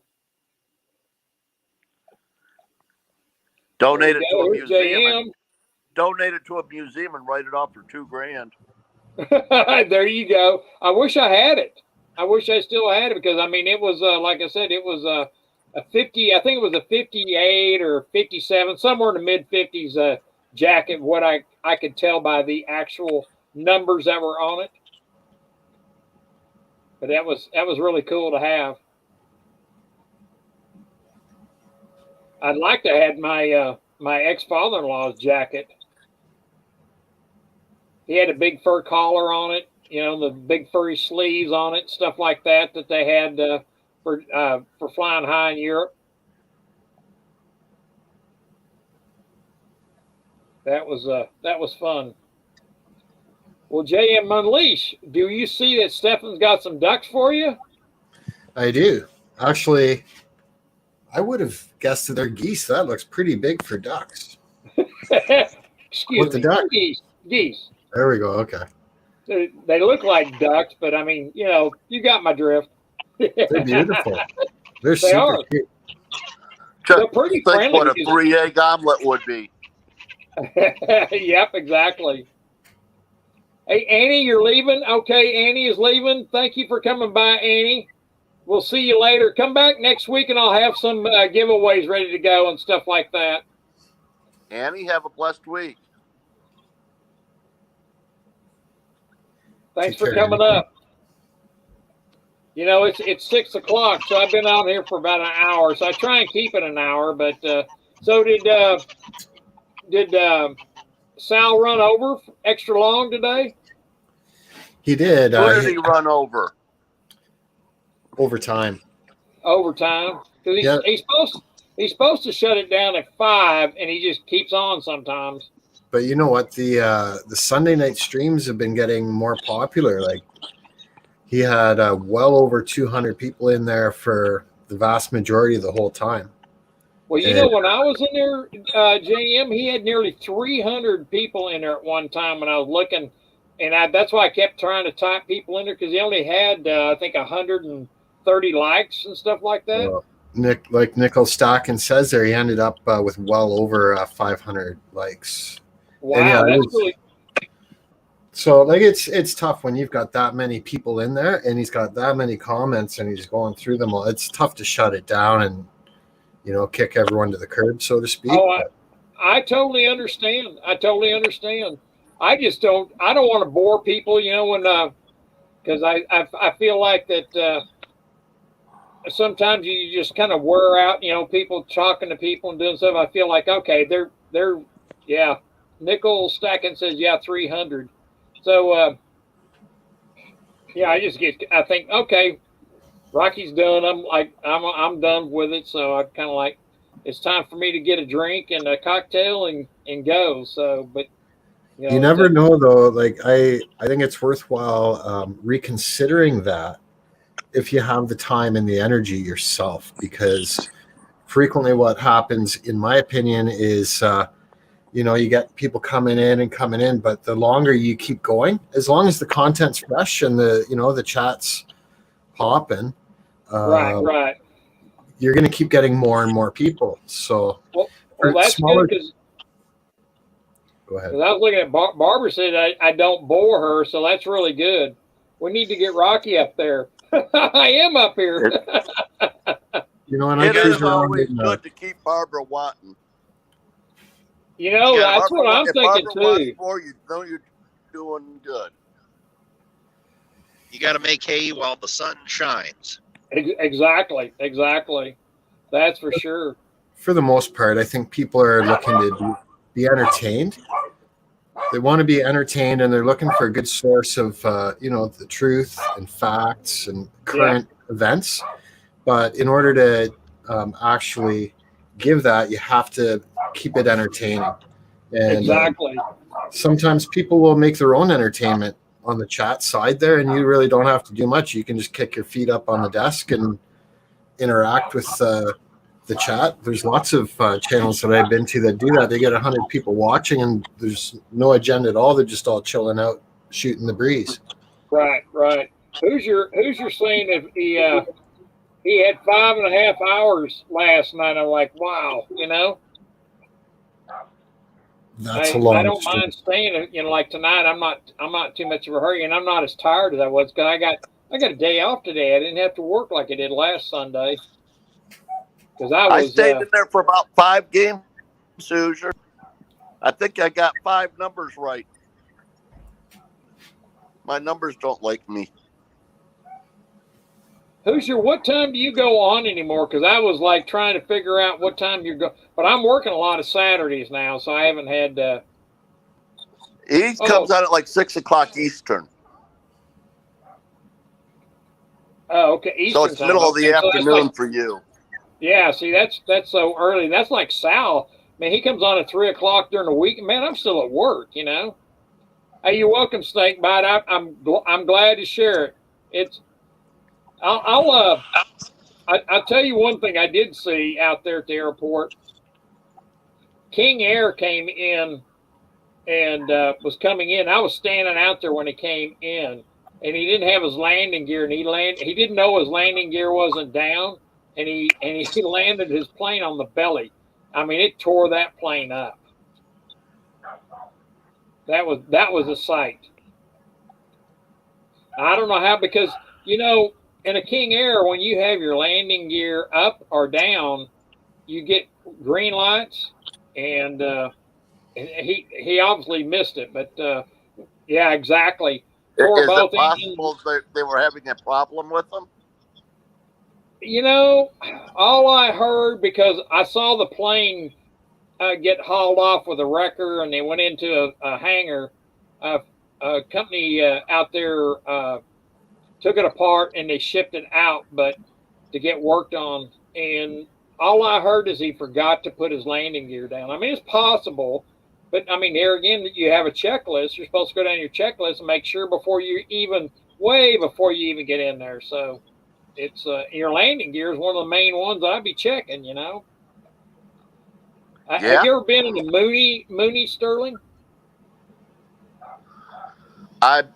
Donate it to a museum. JM. Donate it to a museum and write it off for $2,000. There you go. I wish I had it. I wish I still had it, because it was like I said, it was a 50. I think it was a 58 or 57, somewhere in the mid 50s jacket. What I could tell by the actual numbers that were on it. But that was really cool to have. I'd like to have my my ex-father-in-law's jacket. He had a big fur collar on it, the big furry sleeves on it, stuff like that they had for flying high in Europe. That was fun. Well, JM Unleash, do you see that Stefan's got some ducks for you? I do. Actually, I would have guessed that they're geese. That looks pretty big for ducks. Excuse me. Duck? Geese. There we go. Okay. They look like ducks, but you got my drift. They're beautiful. They're They super are. cute. They're pretty Think friendly. what a 3-egg omelet would be. Yep, exactly. Hey, Annie, you're leaving? Okay, Annie is leaving. Thank you for coming by, Annie. We'll see you later. Come back next week, and I'll have some giveaways ready to go and stuff like that. Annie, have a blessed week. Thanks for coming up. It's 6 o'clock, so I've been out here for about an hour. So I try and keep it an hour. But so did Sal run over extra long today? He did. Who did he run over? Overtime. Because he's supposed to shut it down at 5, and he just keeps on sometimes. But you know what? The Sunday night streams have been getting more popular. Like, he had well over 200 people in there for the vast majority of the whole time. Well, when I was in there, JM, he had nearly 300 people in there at one time when I was looking. And that's why I kept trying to type people in there, because he only had, I think, 130 likes and stuff like that. Like Nickel Stockin says there, he ended up with well over 500 likes. Wow, that's really... So, like, it's tough when you've got that many people in there and he's got that many comments and he's going through them all. It's tough to shut it down and, kick everyone to the curb, so to speak. Oh, I totally understand. I just don't want to bore people, because I feel like that sometimes you just kind of wear out, people talking to people and doing stuff. I feel like, okay, they're yeah. Nickel Stacking says, 300. So, I think, okay, Rocky's done. I'm done with it. So I kind of like, it's time for me to get a drink and a cocktail and go. So, but You You know, never know though. Like I think it's worthwhile reconsidering that if you have the time and the energy yourself, because frequently what happens, in my opinion, is you get people coming in, but the longer you keep going, as long as the content's fresh and the chat's popping, right. you're going to keep getting more and more people. So Well, for that's smaller, good because go ahead. I was looking at Barbara said I don't bore her, so that's really good. We need to get Rocky up there. I am up here. And I It cruise is around always in, good to keep Barbara wanting. You that's what I'm if thinking Barbara wants too. more, you know you're doing good. You got to make hay while the sun shines. Exactly. That's for sure. for the most part, I think people are looking to be entertained. They want to be entertained, and they're looking for a good source of, the truth and facts and current events. But in order to actually give that, you have to keep it entertaining. And Exactly. sometimes people will make their own entertainment on the chat side there, and you really don't have to do much. You can just kick your feet up on the desk and interact with the chat. There's lots of channels that I've been to that do that. They get 100 people watching, and there's no agenda at all. They're just all chilling out, shooting the breeze. Right. Hoosier saying if he had 5.5 hours last night. I'm like, wow, That's a long. I don't mind staying. Like tonight, I'm not too much of a hurry, and I'm not as tired as I was because I got a day off today. I didn't have to work like I did last Sunday. Because I stayed in there for about 5 games, Hoosier. I think I got 5 numbers right. My numbers don't like me. Hoosier, what time do you go on anymore? Because I was like trying to figure out what time you're going. But I'm working a lot of Saturdays now, so I haven't had. He comes out at like 6 o'clock Eastern. Oh, okay. Eastern so it's time. middle of the afternoon like, for you. Yeah, see, that's so early. That's like Sal. Man, he comes on at 3 o'clock during the week. Man, I'm still at work. Hey, you're welcome, Snake Bite. I'm glad to share it. It's. I'll tell you one thing I did see out there at the airport. King Air came in and was coming in. I was standing out there when he came in, and he didn't have his landing gear, and he didn't know his landing gear wasn't down, and he landed his plane on the belly. I mean, it tore that plane up. That was a sight. I don't know how, because in a King Air, when you have your landing gear up or down, you get green lights, and he obviously missed it. But yeah, exactly. Is it possible they were having a problem with them? All I heard, because I saw the plane get hauled off with a wrecker, and they went into a hangar. A company out there took it apart and they shipped it out, but to get worked on. And all I heard is he forgot to put his landing gear down. I mean, it's possible, but I mean, there again, you have a checklist. You're supposed to go down your checklist and make sure before you even get in there. So it's your landing gear is one of the main ones I'd be checking. Yeah. Have you ever been in the Mooney Sterling? I've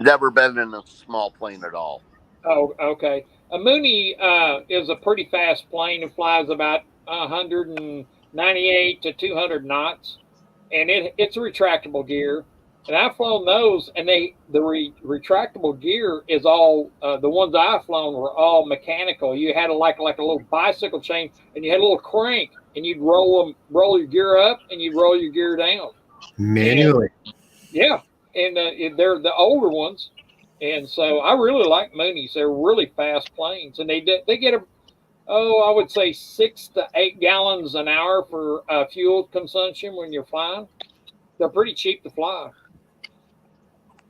never been in a small plane at all. Oh, okay. A Mooney is a pretty fast plane. It flies about 198 to 200 knots, and it's a retractable gear. And I've flown those, and the retractable gear is all the ones I've flown were all mechanical. You had like a little bicycle chain, and you had a little crank, and you'd roll your gear up, and you'd roll your gear down manually. Yeah. And they're the older ones, and so I really like Moonies. They're really fast planes, and they get I would say 6 to 8 gallons an hour for fuel consumption when you're flying. They're pretty cheap to fly.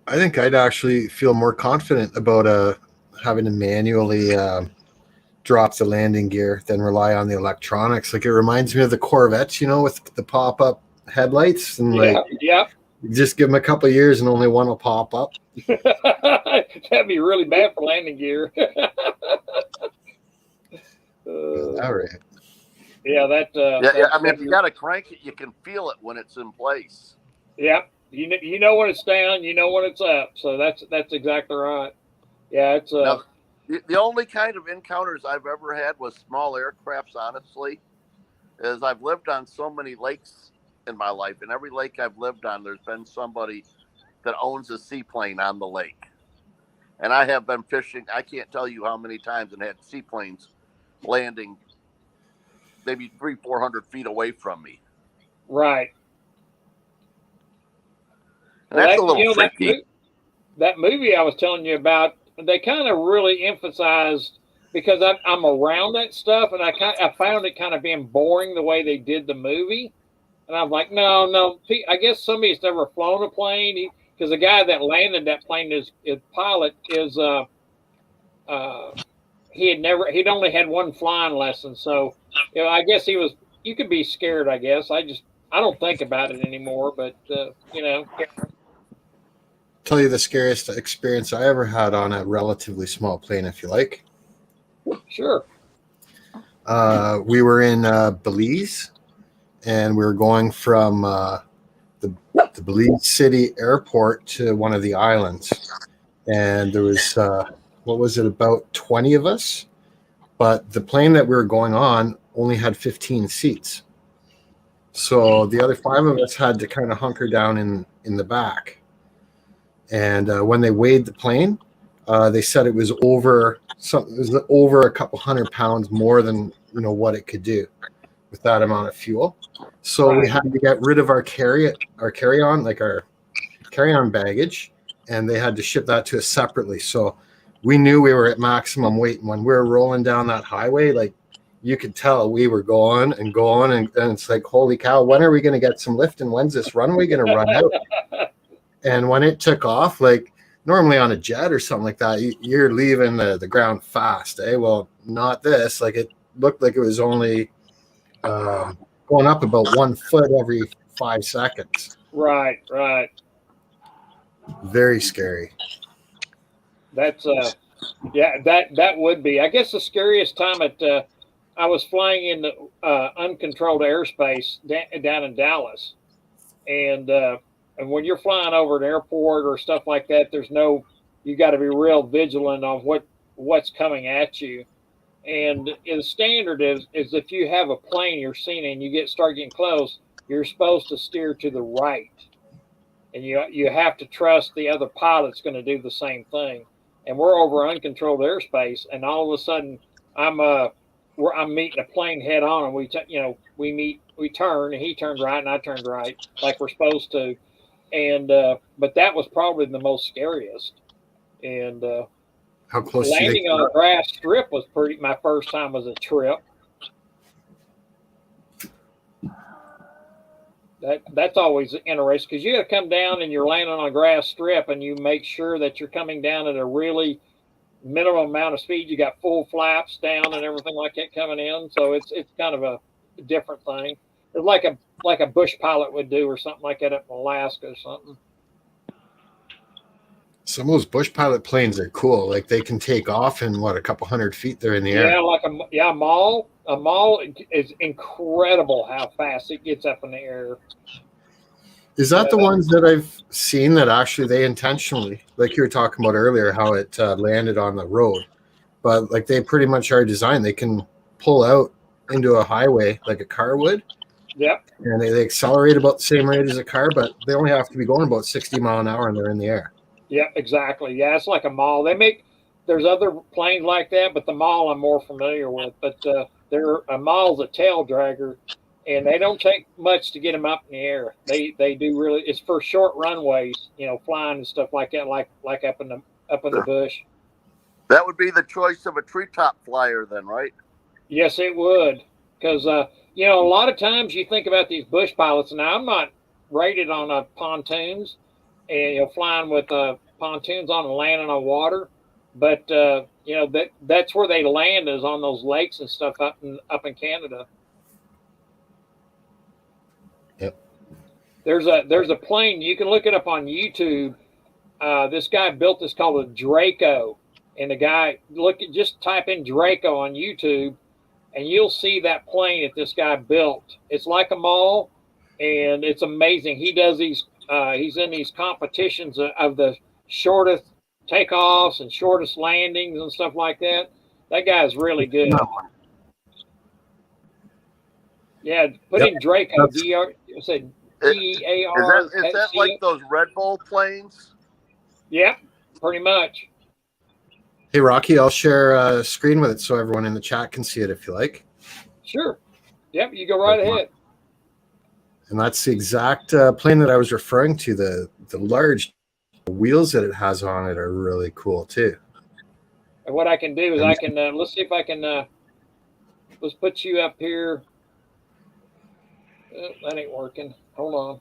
I think I'd actually feel more confident about having to manually drop the landing gear than rely on the electronics. Like, it reminds me of the Corvettes, with the pop-up headlights, and Yeah. You just give them a couple of years and only one will pop up. That'd be really bad for landing gear. All right. Yeah, that. Yeah. I mean, if you got to crank it, you can feel it when it's in place. Yep. You know when it's down, you know when it's up. So that's exactly right. Yeah, it's Now, the only kind of encounters I've ever had with small aircrafts, honestly, is I've lived on so many lakes in my life, and every lake I've lived on, there's been somebody that owns a seaplane on the lake. And I have been fishing, I can't tell you how many times, and had seaplanes landing maybe 300-400 feet away from me. right. And that's a little tricky. That movie I was telling you about, they kind of really emphasized, because I'm around that stuff, and I found it kind of being boring the way they did the movie. And I'm like, no. I guess somebody's never flown a plane, because the guy that landed that plane, his pilot is he'd only had one flying lesson, so I guess you could be scared. I guess I don't think about it anymore, but Tell you the scariest experience I ever had on a relatively small plane, if you like. Sure. We were in Belize, and we were going from the Belize City airport to one of the islands. And there was, about 20 of us? But the plane that we were going on only had 15 seats. So the other 5 of us had to kind of hunker down in the back. And when they weighed the plane, they said it was over a couple 100 pounds more than what it could do with that amount of fuel. So we had to get rid of our carry-on, like our carry-on baggage, and they had to ship that to us separately. So we knew we were at maximum weight, and when we were rolling down that highway, like you could tell we were going, and it's like, holy cow, when are we going to get some lift, and when's this runway going to run out? And when it took off, like normally on a jet or something like that, you're leaving the ground fast, eh? Well, not this. Like it looked like it was only going up about 1 foot every 5 seconds. Right. Very scary. That's that would be. I guess the scariest time I was flying in the uncontrolled airspace down in Dallas, and when you're flying over an airport or stuff like that, you got to be real vigilant on what's coming at you. And the standard is if you have a plane you're seeing and you start getting close, you're supposed to steer to the right, and you have to trust the other pilot's going to do the same thing. And we're over uncontrolled airspace, and all of a sudden I'm meeting a plane head on, and we turn, and he turned right and I turned right like we're supposed to. And but that was probably the most scariest. And how close landing on a grass strip was my first time was a trip. That's always interesting, because you got to come down and you're landing on a grass strip, and you make sure that you're coming down at a really minimum amount of speed. You got full flaps down and everything like that coming in, so it's kind of a different thing. It's like a bush pilot would do, or something like that up in Alaska or something. Some of those bush pilot planes are cool. Like they can take off in a couple 100 feet they're in the air. Yeah, a Maule is incredible how fast it gets up in the air. Is that the ones that I've seen that actually they intentionally, like you were talking about earlier, how it landed on the road, but like they pretty much are designed. They can pull out into a highway like a car would. Yep. And they accelerate about the same rate as a car, but they only have to be going about 60 mile an hour and they're in the air. Yeah, exactly. Yeah, it's like a Maule. There's other planes like that, but the Maule I'm more familiar with. But a Maule's a tail dragger, and they don't take much to get them up in the air. They do really. It's for short runways, flying and stuff like that, like up in the bush. That would be the choice of a treetop flyer, then, right? Yes, it would, because a lot of times you think about these bush pilots. Now, I'm not rated on pontoons, and flying with pontoons on and landing on water, but that's where they land, is on those lakes and stuff up in Canada. Yep. There's a plane. You can look it up on YouTube. This guy built this called a Draco, and the guy just type in Draco on YouTube, and you'll see that plane that this guy built. It's like a mall, and it's amazing. He does these. He's in these competitions of the shortest takeoffs and shortest landings and stuff like that. That guy's really good. Yeah, put in Draco. D-R. Said D-A-R. Is that like those Red Bull planes? Yeah, pretty much. Hey, Rocky, I'll share a screen with it so everyone in the chat can see it if you like. Sure. Yep, you go right ahead. And that's the exact plane that I was referring to. The large wheels that it has on it are really cool too. And what I can do is I can let's see if I can let's put you up here. That ain't working. Hold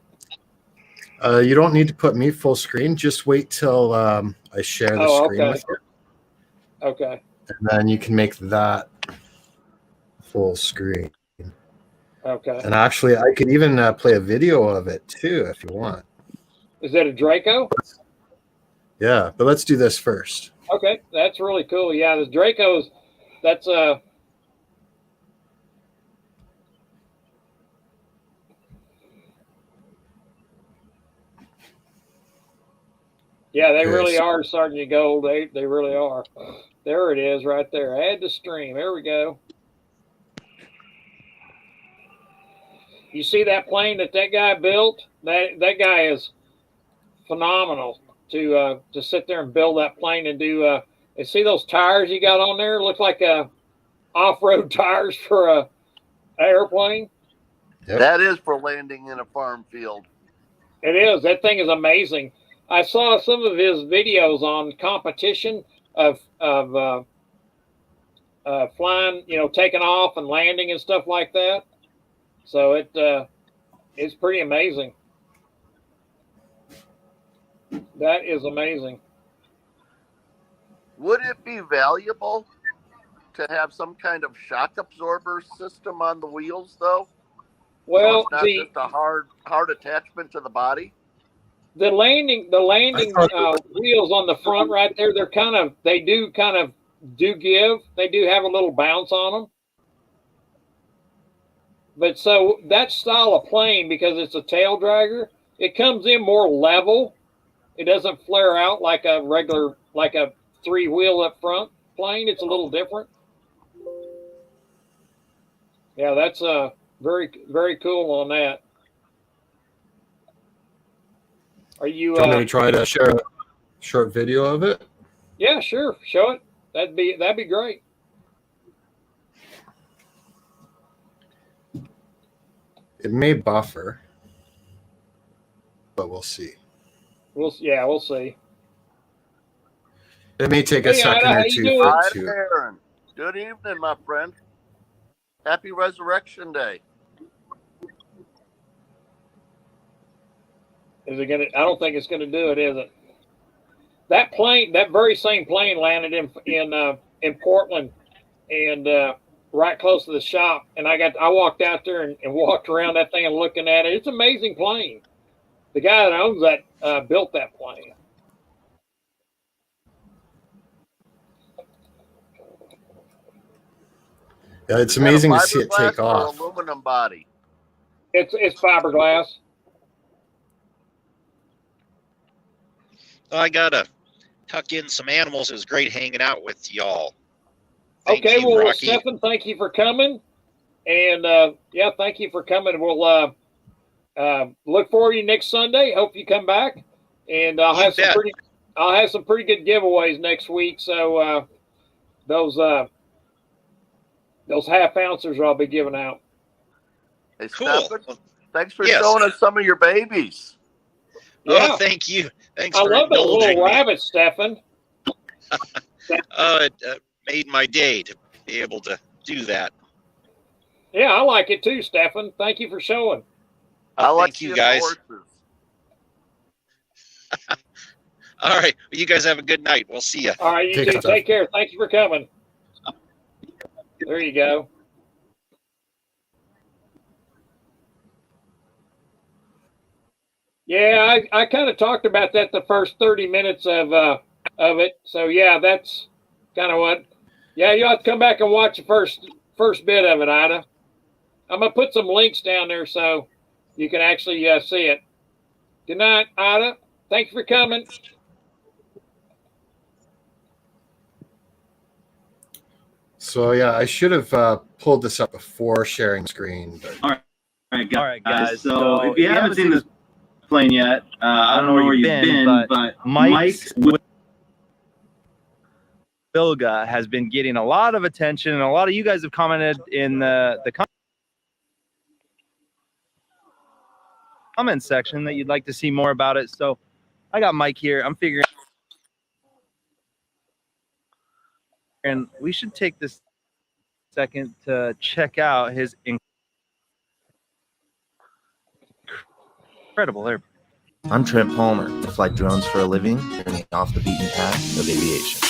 on. You don't need to put me full screen. Just wait till I share the screen with you. Okay. And then you can make that full screen. Okay. And actually, I could even play a video of it too if you want. Is that a Draco? Yeah, but let's do this first. Okay, that's really cool. Yeah, the Dracos, that's yeah, they really are starting to go. They really are. There it is right there. Add to stream. There we go. You see that plane that guy built? That guy is phenomenal to sit there and build that plane and do. And see those tires he got on there? Look like off-road tires for a airplane. Yep. That is for landing in a farm field. It is. That thing is amazing. I saw some of his videos on competition of flying, taking off and landing and stuff like that. So it's pretty amazing. That is amazing. Would it be valuable to have some kind of shock absorber system on the wheels, though? Well, so it's not just a hard attachment to the body. The landing wheels on the front right there, they do give. They do have a little bounce on them. But so that style of plane, because it's a tail dragger, it comes in more level. It doesn't flare out like a regular, like a 3-wheel up front plane. It's a little different. Yeah, that's very, very cool on that. Are you? Do you want me to try to share a short video of it? Yeah, sure. Show it. That'd be great. It may buffer, but we'll see. We'll see. It may take a second or two. Hi, Aaron. Good evening, my friend. Happy Resurrection Day. Is it gonna? I don't think it's gonna do it, is it? That plane, that very same plane, landed in Portland, and right close to the shop. And I walked out there and walked around that thing and looking at it. It's an amazing plane. The guy that owns that built that plane. Yeah, it's amazing to see it take off. Aluminum body. It's fiberglass. I gotta tuck in some animals. It was great hanging out with y'all. Thank you, Stephen, thank you for coming, and thank you for coming. We'll look forward to you next Sunday. Hope you come back, and I'll have some pretty good giveaways next week. So those half ouncers I'll be giving out. Hey, cool. Stephen, thanks for showing us some of your babies. Yeah. Oh, thank you. Thanks. I love those little rabbits, Stefan. It made my day to be able to do that. Yeah, I like it too, Stefan. Thank you for showing. I like thank you guys. All right. Well, you guys have a good night. We'll see you. All right, you too. Take care. Thank you for coming. There you go. Yeah, I kind of talked about that the first 30 minutes of it. So yeah, that's kind of what. Yeah, you have to come back and watch the first bit of it, Ida. I'm gonna put some links down there so you can actually see it. Good night, Ida. Thanks for coming. So yeah, I should have pulled this up before sharing screen. But... All right, guys. So if you haven't seen this plane yet, I don't know where you've been, but Mike Wilga has been getting a lot of attention, and a lot of you guys have commented in the comment section that you'd like to see more about it. So I got Mike here. I'm figuring, and we should take this second to check out his incredible airplane. I'm Trent Palmer. I fly drones for a living, journey off the beaten path of aviation.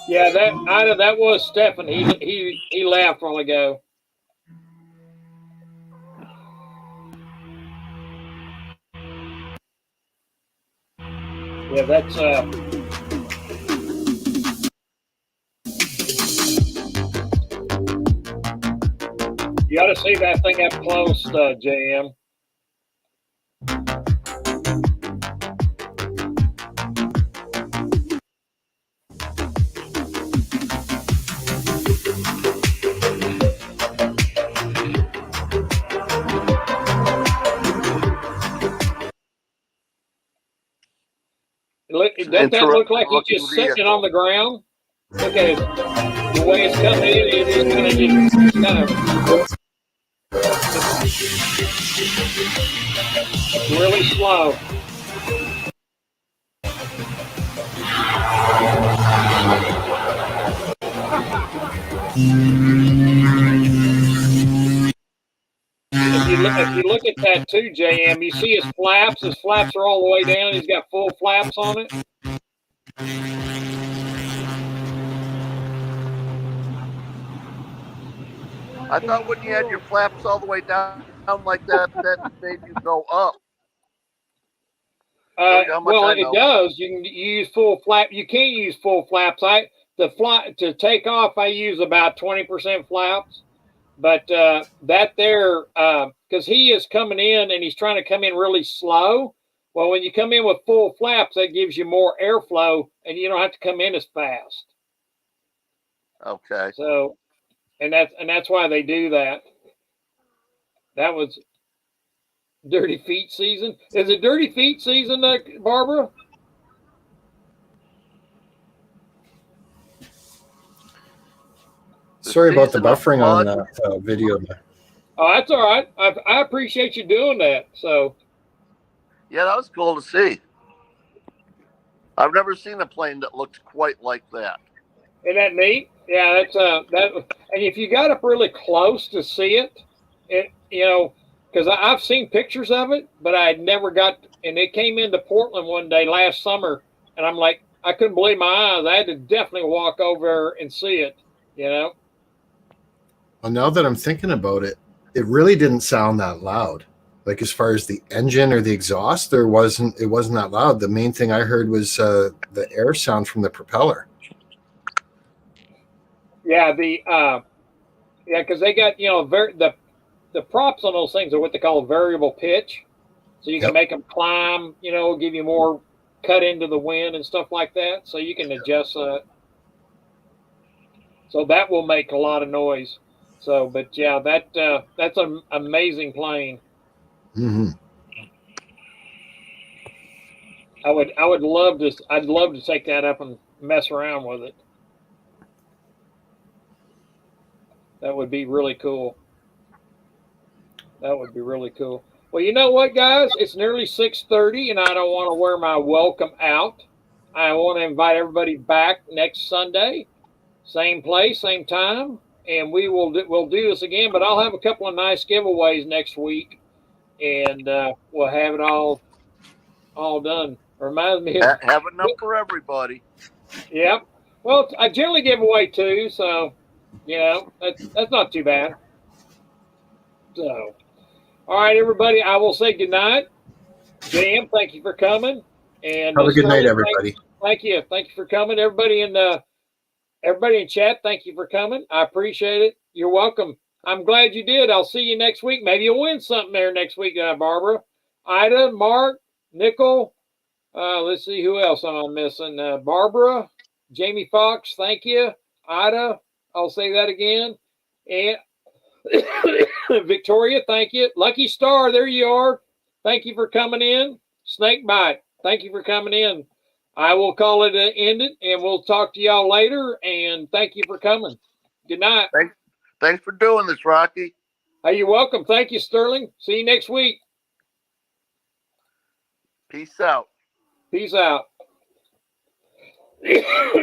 Yeah, that was Stefan. He laughed a while ago. Yeah, that's you got to see that thing up close, JM. Doesn't that look like he's just sitting it on the ground? Look at it. The way it's coming in, it's going to just kind of really slow. If you look at that too, JM, you see his flaps. His flaps are all the way down. He's got full flaps on it. I thought when you had your flaps all the way down like that, that made you go up. Well, it does. You can use full flap. You can't use full flaps. To take off, I use about 20% flaps. But that there, because he is coming in and he's trying to come in really slow. Well, when you come in with full flaps, that gives you more airflow, and you don't have to come in as fast. Okay. So, and that's why they do that. That was Dirty Feet season. Is it Dirty Feet season, Barbara? Sorry about the buffering on that video. Oh, that's all right. I appreciate you doing that. So, yeah, that was cool to see. I've never seen a plane that looked quite like that. Isn't that neat? Yeah, that's that. And if you got up really close to see it, because I've seen pictures of it, but I had never got. And it came into Portland one day last summer, and I'm like, I couldn't believe my eyes. I had to definitely walk over and see it. Well, now that I'm thinking about it, it really didn't sound that loud. Like as far as the engine or the exhaust, it wasn't that loud. The main thing I heard was the air sound from the propeller. Yeah, because they got the props on those things are what they call variable pitch, so you can make them climb. Give you more cut into the wind and stuff like that, so you can adjust that. So that will make a lot of noise. So, but yeah, that's an amazing plane. Mm-hmm. I'd love to take that up and mess around with it. That would be really cool. That would be really cool. Well, you know what, guys? It's nearly 6:30, and I don't want to wear my welcome out. I want to invite everybody back next Sunday, same place, same time, and we'll do this again. But I'll have a couple of nice giveaways next week. and we'll have it all done. Reminds me of Have enough for everybody. Yep. Well, I generally give away 2, so that's not too bad. So, all right, everybody. I will say good night. Jam, thank you for coming. And Have a good night, Sterling, everybody. Thank you for coming. Everybody in chat, thank you for coming. I appreciate it. You're welcome. I'm glad you did. I'll see you next week. Maybe you'll win something there next week, Barbara, Ida, Mark, Nickel. Let's see who else am I missing. Barbara, Jamie Fox, thank you. Ida, I'll say that again. And Victoria, thank you. Lucky Star, there you are. Thank you for coming in. Snakebite, thank you for coming in. I will call it ended, and we'll talk to y'all later. And thank you for coming. Good night. Thanks for doing this, Rocky. Hey, you're welcome. Thank you, Sterling. See you next week. Peace out. Peace out.